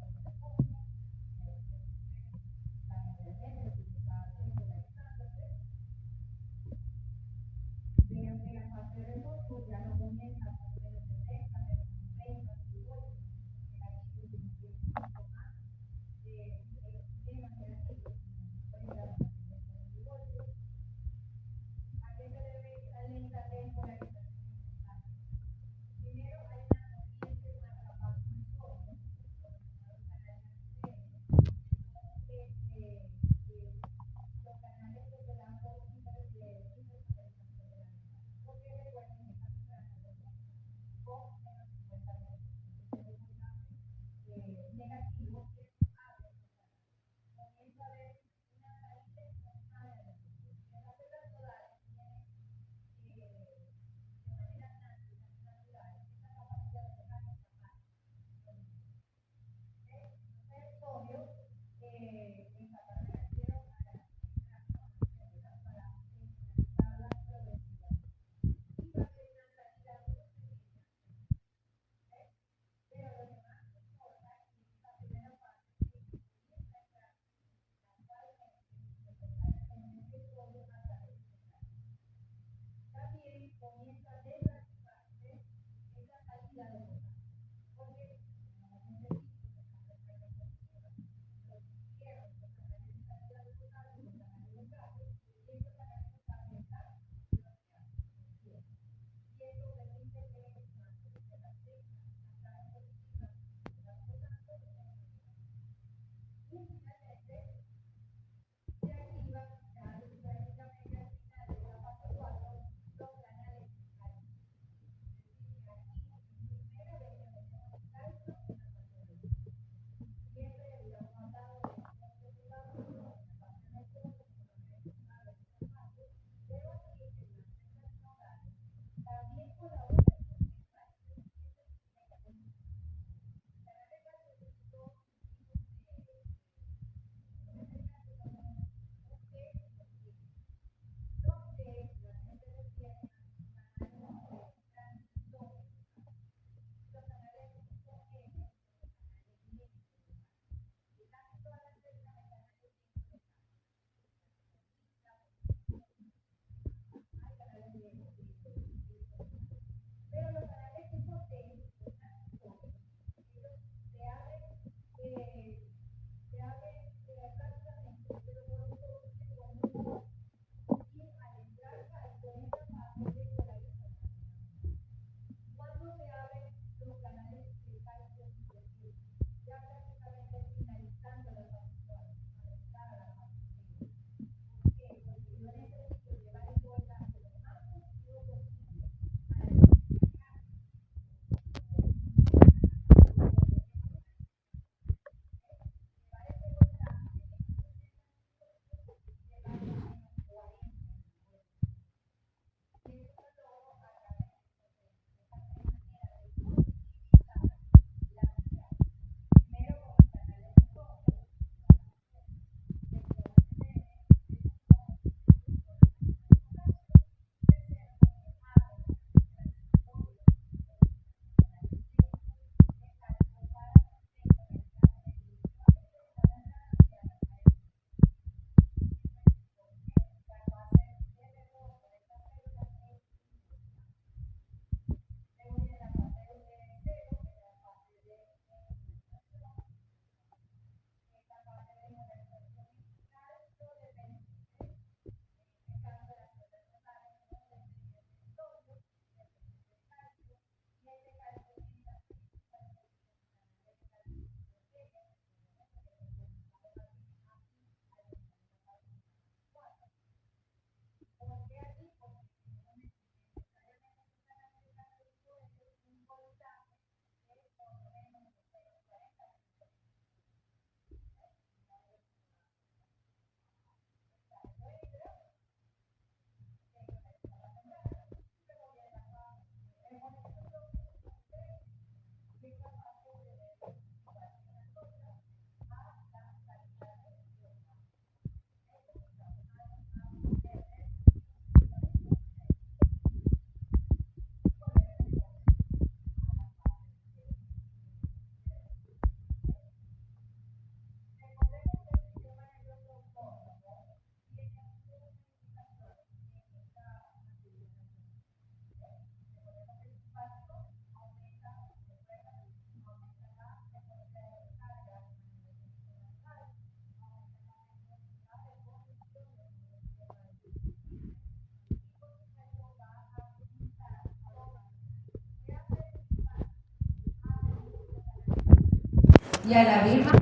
y a la misma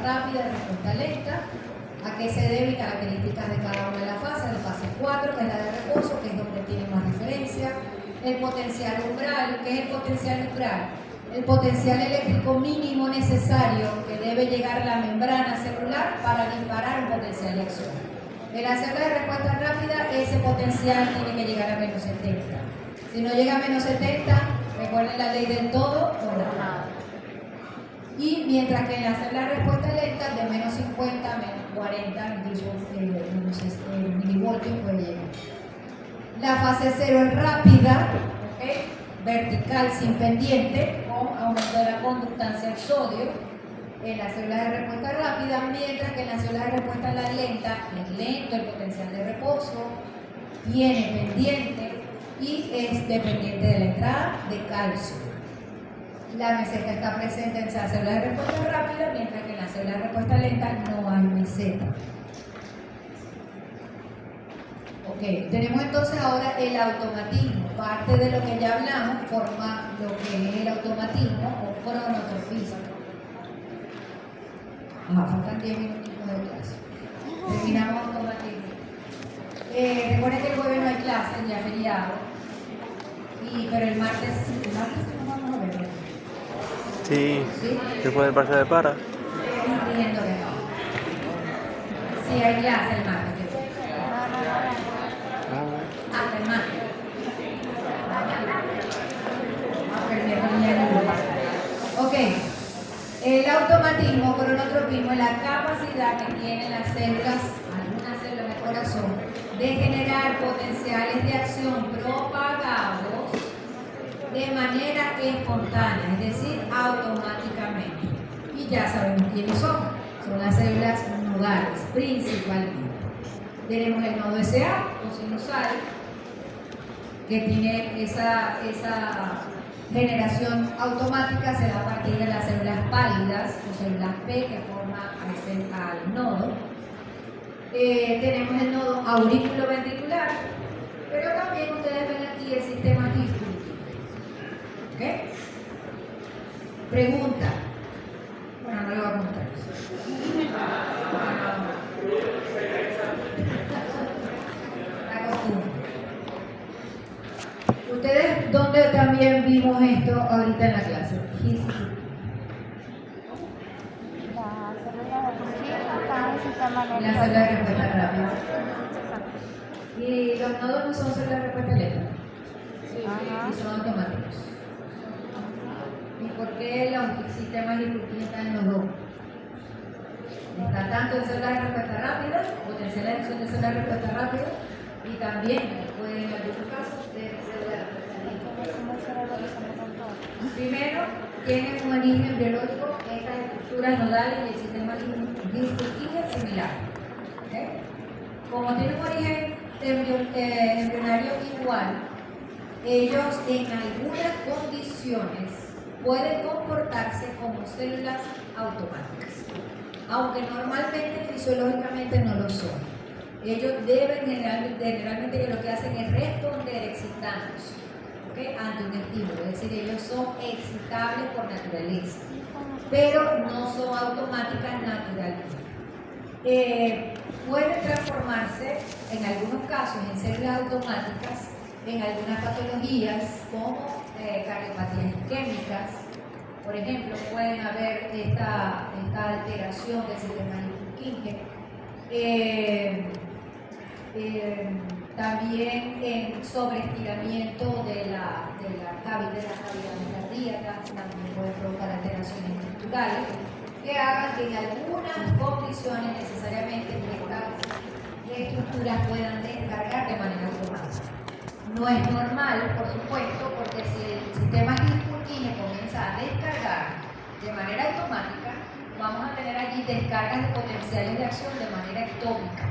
rápida, respuesta lenta, a qué se debe y características de cada una de las fases. La fase 4, que es la de reposo, que es donde tiene más referencia. El potencial umbral, ¿qué es el potencial umbral? El potencial eléctrico mínimo necesario que debe llegar a la membrana celular para disparar un potencial de acción. En la célula de respuesta rápida, ese potencial tiene que llegar a menos 70. Si no llega a menos 70, recuerden la ley del todo o nada. Y mientras que en la célula de respuesta lenta, de menos 50 a menos 40, incluso milivoltios puede llegar. La fase 0 es rápida, ¿okay? Vertical sin pendiente, con aumento de la conductancia del sodio en la célula de respuesta rápida, mientras que en la célula de respuesta lenta es lento el potencial de reposo, tiene pendiente y es dependiente de la entrada de calcio. La meseta está presente en la célula de respuesta rápida, mientras que en la célula de respuesta lenta no hay meseta. Ok, tenemos entonces ahora el automatismo. Parte de lo que ya hablamos forma lo que es el automatismo o cronotropismo. Faltan 10 minutos de clase. Terminamos automatismo. Recuerden que el jueves no hay clase, ya feriado. Pero el martes no vamos a ver. Sí, ¿Sí? después del parcial de para. Entiendo que no. Sí, hay clase el martes. Hasta el martes. Ok. El automatismo, cronotropismo es la capacidad que tienen las células, algunas células del corazón, de generar potenciales de acción propagados de manera espontánea, es decir, automáticamente. Y ya sabemos quiénes son. Son las células nodales, principalmente. Tenemos el nodo SA, o sinusal, que tiene esa generación automática, se da a partir de las células pálidas, o células P, que forman al nodo. Tenemos el nodo auriculoventricular, pero también ustedes ven aquí el sistema distribuido. ¿Ok? Pregunta. Bueno, no le voy a preguntar. La costumbre. ¿Ustedes dónde también vimos esto ahorita en la clase? En la célula de respuesta rápida. Y los nodos no son células de respuesta lenta. Y son automáticos. ¿Y por qué los sistemas Hirschsprung están en los dos? Está tanto en células de respuesta rápida, potencial de acción de células de respuesta rápida, y también puede en algunos casos de células de respuesta lenta. Primero, tienen un origen biológico, estas estructuras nodales y el sistema Hirschsprung es similar. ¿Okay? Como tienen un origen embrionario igual, ellos en algunas condiciones pueden comportarse como células automáticas, aunque normalmente fisiológicamente no lo son. Ellos deben generalmente lo que hacen es responder excitándose, ¿okay?, ante un estímulo, es decir, ellos son excitables por naturaleza, pero no son automáticas naturalmente. Pueden transformarse en algunos casos en células automáticas en algunas patologías como cardiopatías isquémicas. Por ejemplo, pueden haber esta alteración del sistema Purkinje. También en sobreestiramiento de la cavidad cardíaca, también puede provocar alteraciones estructurales que hagan que en algunas condiciones necesariamente estas estructuras puedan descargar de manera automática. No es normal, por supuesto, porque si el sistema Purkinje comienza a descargar de manera automática, vamos a tener allí descargas de potenciales de acción de manera ectópica.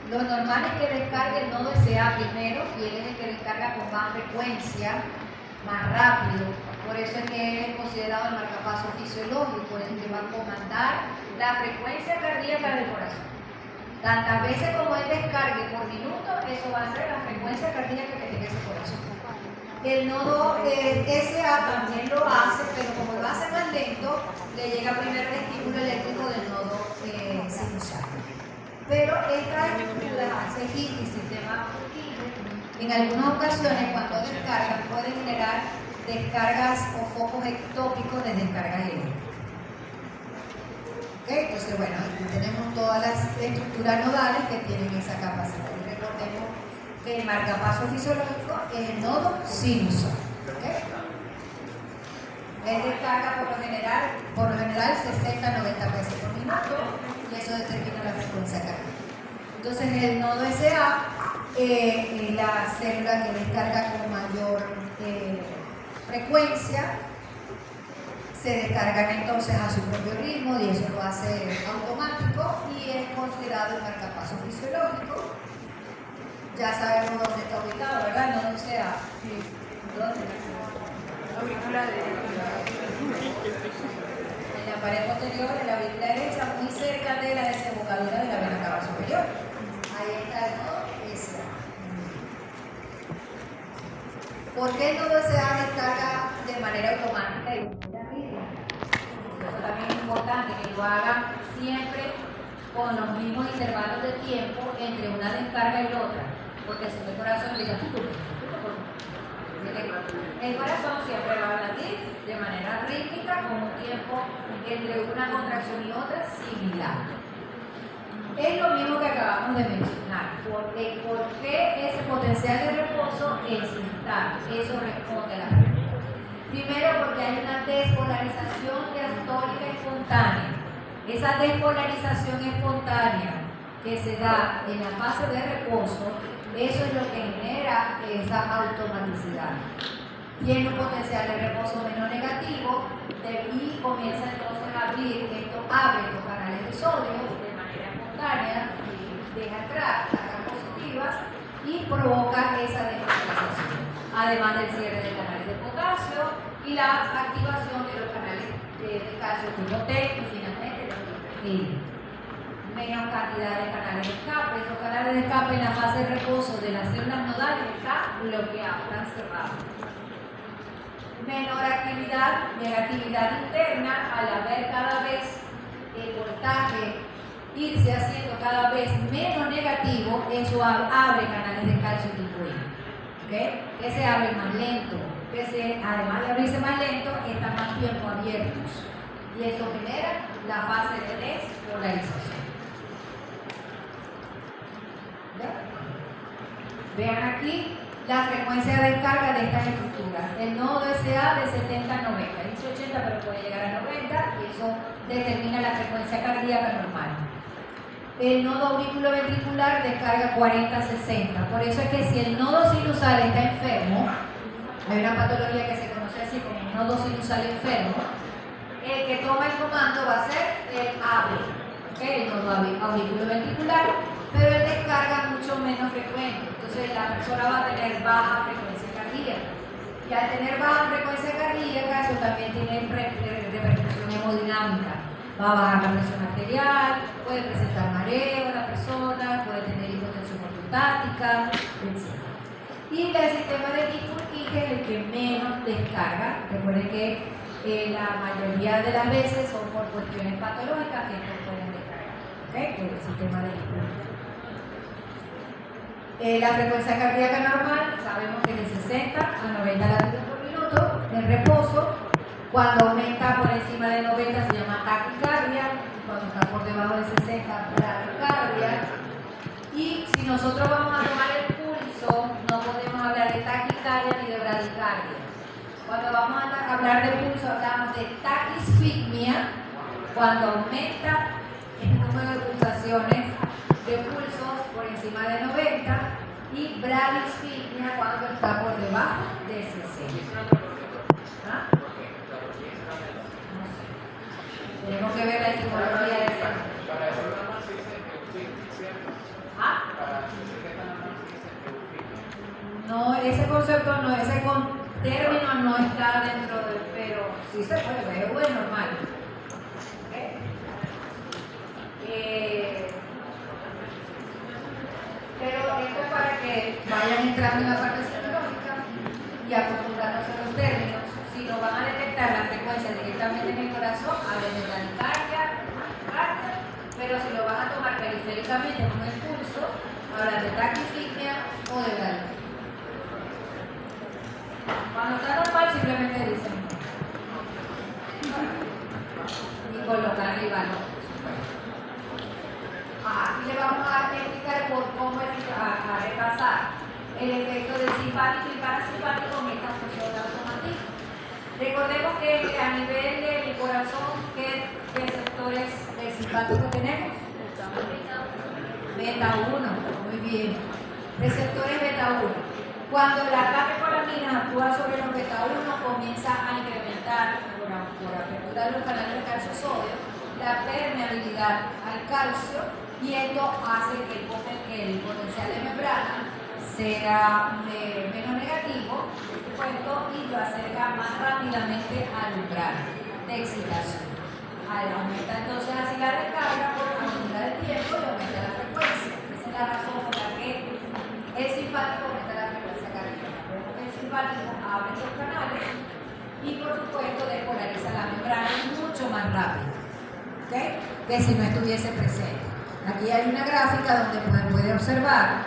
Lo normal es que descargue el nodo SA primero y él es el que descarga con más frecuencia, más rápido. Por eso es que él es considerado el marcapaso fisiológico, el que va a comandar la frecuencia cardíaca del corazón. Tantas veces como él descargue por minuto, eso va a ser la frecuencia cardíaca que tiene ese corazón. El nodo SA también lo hace, pero como lo hace más lento, le llega primero el estímulo eléctrico del nodo sinusal. Pero estas estructuras, ACG y sistema Purkinje, en algunas ocasiones cuando descargan pueden generar descargas o focos ectópicos de descarga eléctrica. ¿Okay? Entonces, bueno, aquí tenemos todas las estructuras nodales que tienen esa capacidad. Y recordemos que el marcapaso fisiológico es el nodo sinusal. ¿Okay? Él descarga por lo general 60-90 veces por minuto y eso determina la frecuencia cardíaca. Entonces, el nodo SA es la célula que descarga con mayor frecuencia. Se descargan entonces a su propio ritmo y eso lo hace automático y es considerado el marcapaso fisiológico. Ya sabemos dónde está ubicado, ¿verdad? No sea. ¿Dónde? En la pared posterior de la aurícula derecha, muy cerca de la desembocadura de la vena cava superior. Ahí está el nodo SA. ¿Por qué el nodo SA descarga de manera automática y eso también es importante que lo hagan siempre con los mismos intervalos de tiempo entre una descarga y otra, porque si el corazón empieza el corazón siempre va a latir de manera rítmica con un tiempo entre una contracción y otra similar. Es lo mismo que acabamos de mencionar. ¿Por qué ese potencial de reposo es instable? Eso responde a la pregunta. Primero, porque hay una despolarización diastólica espontánea. Esa despolarización espontánea que se da en la fase de reposo, eso es lo que genera esa automaticidad. Tiene un potencial de reposo menos negativo y comienza entonces a abrir, esto abre los canales de sodio de manera espontánea, deja entrar cargas positivas y provoca esa despolarización. Además del cierre de canales de potasio y la activación de los canales de calcio tipo T y finalmente los triglicéridos. Menos cantidad de canales de escape. Esos canales de escape en la fase de reposo de las células nodales están bloqueados, están cerrados. Menor actividad, negatividad interna, al haber cada vez el voltaje irse haciendo cada vez menos negativo, eso abre canales de calcio tipo I. ¿Okay? Que se abren más lento, además de abrirse más lento, están más tiempo abiertos y eso genera la fase de despolarización. Vean aquí la frecuencia de descarga de estas estructuras. El nodo SA de 70 a 90, dice 80 pero puede llegar a 90 y eso determina la frecuencia cardíaca normal. El nodo auriculoventricular descarga 40 a 60. Por eso es que si el nodo sinusal está enfermo, hay una patología que se conoce así como nodo sinusal enfermo, el que toma el comando va a ser el AVE, ¿okay? El nodo auriculoventricular, pero él descarga mucho menos frecuente. Entonces la persona va a tener baja frecuencia cardíaca. Y al tener baja frecuencia cardíaca, eso también tiene repercusión hemodinámica. va a bajar la presión arterial, puede presentar mareo a la persona, puede tener hipotensión ortostática, etc. Y el sistema de Guillain-Barré es el que menos descarga. Recuerden que la mayoría de las veces son por cuestiones patológicas que no pueden descargar. ¿Okay? El sistema de Guillain-Barré. La frecuencia cardíaca normal, sabemos que es de 60 a 90 latidos por minuto. En reposo, cuando aumenta por encima de 90 se llama taquicardia, cuando está por debajo de 60, bradicardia. Y si nosotros vamos a tomar el pulso, no podemos hablar de taquicardia ni de bradicardia. Cuando vamos a hablar de pulso, hablamos de taquisfigmia, cuando aumenta el número de pulsaciones de pulsos por encima de 90, y bradisfigmia cuando está por debajo de 60. ¿Ah? No sé. Tenemos que ver la etimología de esa. ¿Ah? No, ese concepto no, ese término no está dentro del, pero sí se puede ver, es normal. ¿Okay? Pero esto es para que vayan entrando en la parte psicológica y acostumbrándose a los términos. Si no van a detectar la frecuencia directamente en el corazón, hablen de taquicardia, pero si lo van a tomar periféricamente con el pulso, hablan de taquisfigmia o de bradicardia. Cuando está normal, simplemente dicen y colocar arriba, ¿no? Aquí le vamos a explicar por cómo a repasar el efecto del simpático y parasimpático en esta función de automatismo. Recordemos que a nivel del corazón, ¿qué receptores del simpático tenemos? Beta 1, muy bien. Receptores beta 1. Cuando la catecolamina actúa sobre los beta 1, comienza a incrementar por apertura de los canales de calcio-sodio la permeabilidad al calcio, y esto hace que el potencial de membrana sea menos negativo, por supuesto, y lo acerca más rápidamente al umbral de excitación. Aumenta entonces así la descarga por aumenta el tiempo y aumenta la frecuencia. Esa es la razón por la que el simpático aumenta la frecuencia cardíaca. El simpático abre estos canales y por supuesto despolariza la membrana mucho más rápido, ¿okay? Que si no estuviese presente. Aquí hay una gráfica donde puede observar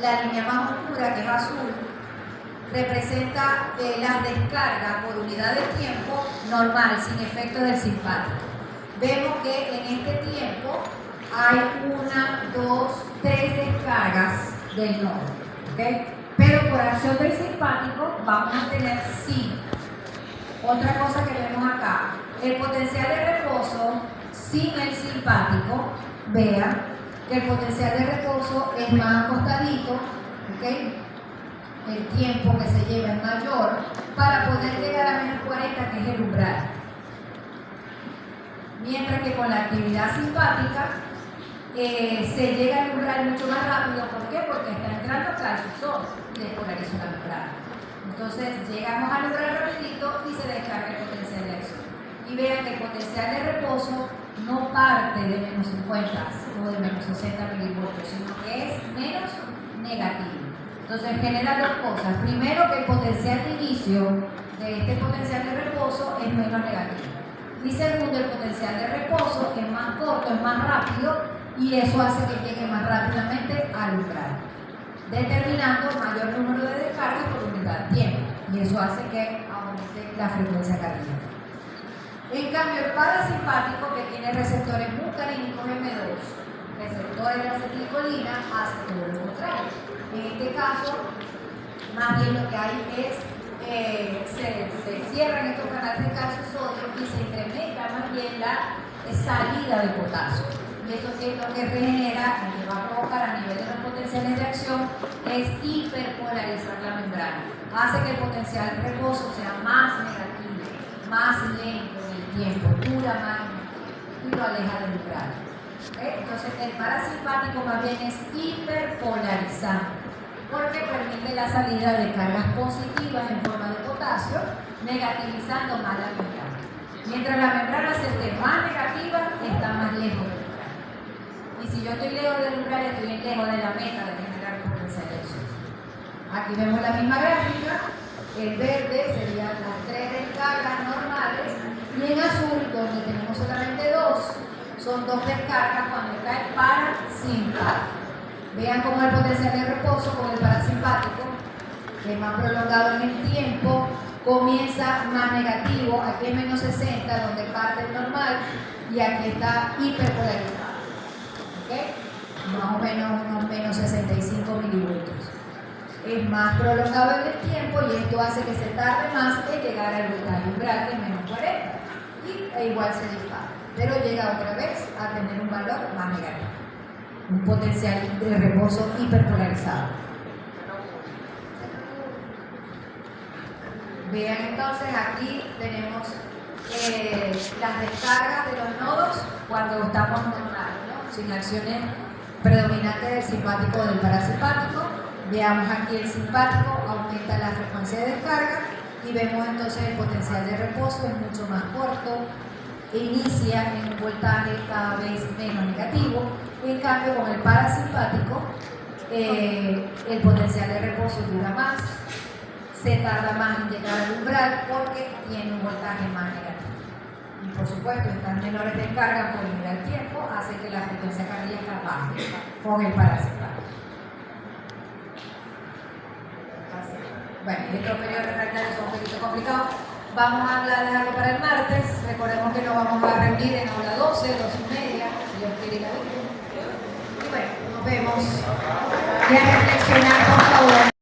la línea más oscura, que es azul, representa la descarga por unidad de tiempo normal, sin efecto del simpático. Vemos que en este tiempo hay 1, 2, 3 descargas del nodo, ¿okay? Pero por acción del simpático vamos a tener 5. Otra cosa que vemos acá, el potencial de reposo sin el simpático, vean que el potencial de reposo es más acostadito, ¿okay? El tiempo que se lleva es mayor para poder llegar a menos 40, que es el umbral. Mientras que con la actividad simpática se llega al umbral mucho más rápido. ¿Por qué? Porque está entrando calcio-sodio y despolariza la membrana. Entonces llegamos al umbral rapidito y se descarga el potencial de acción. Y vean que el potencial de reposo no parte de menos 50 o de menos 60 milivoltios, sino que es menos negativo. Entonces genera dos cosas. Primero, que el potencial de inicio de este potencial de reposo es menos negativo. Y segundo, el potencial de reposo es más corto, es más rápido, y eso hace que llegue más rápidamente al umbral, determinando mayor número de descargas por unidad de tiempo. Y eso hace que aumente la frecuencia cardíaca. En cambio, el parasimpático, que tiene receptores muscarínicos M2, receptores de acetilcolina, hace todo lo contrario. En este caso, más bien lo que hay es, se cierran estos canales de calcio-sodio y se incrementa más bien la salida de potasio. Y eso es lo que regenera, lo que va a provocar a nivel de los potenciales de acción, es hiperpolarizar la membrana. Hace que el potencial de reposo sea más negativo, más lento en el tiempo, dura más y lo aleja del umbral. Entonces el parasimpático más bien es hiperpolarizante, porque permite la salida de cargas positivas en forma de potasio, negativizando más la membrana. Mientras la membrana se esté más lejos de la meta de generar potencial de acción. Aquí vemos la misma gráfica, el verde serían las 3 descargas normales y en azul, donde tenemos solamente 2, son 2 descargas cuando cae parasimpático. Vean cómo el potencial de reposo con el parasimpático, que es más prolongado en el tiempo, comienza más negativo, aquí es menos 60, donde parte el normal, y aquí está hiperpolarizado. ¿Okay? Más o menos unos menos 65 milivoltios. Es más prolongado en el tiempo y esto hace que se tarde más en llegar al voltaje umbral, que es menos 40, e igual se dispara, pero llega otra vez a tener un valor más negativo, un potencial de reposo hiperpolarizado. Vean entonces, aquí tenemos las descargas de los nodos cuando estamos normales, ¿no? Sin acciones predominantes del simpático o del parasimpático. Veamos aquí el simpático, aumenta la frecuencia de descarga y vemos entonces el potencial de reposo es mucho más corto, inicia en un voltaje cada vez menos negativo. En cambio, con el parasimpático, el potencial de reposo dura más, se tarda más en llegar al umbral porque tiene un voltaje más negativo. Y por supuesto, estas menores descargas por el tiempo hace que la frecuencia cardíaca baje con el parasimpático. Bueno, estos periodos refractarios son un poquito complicados. Vamos a hablar de algo para el martes. Recordemos que nos vamos a reunir en aula 12, 12:30, si Dios quiere la vida. Y bueno, nos vemos. Y a reflexionar, por favor.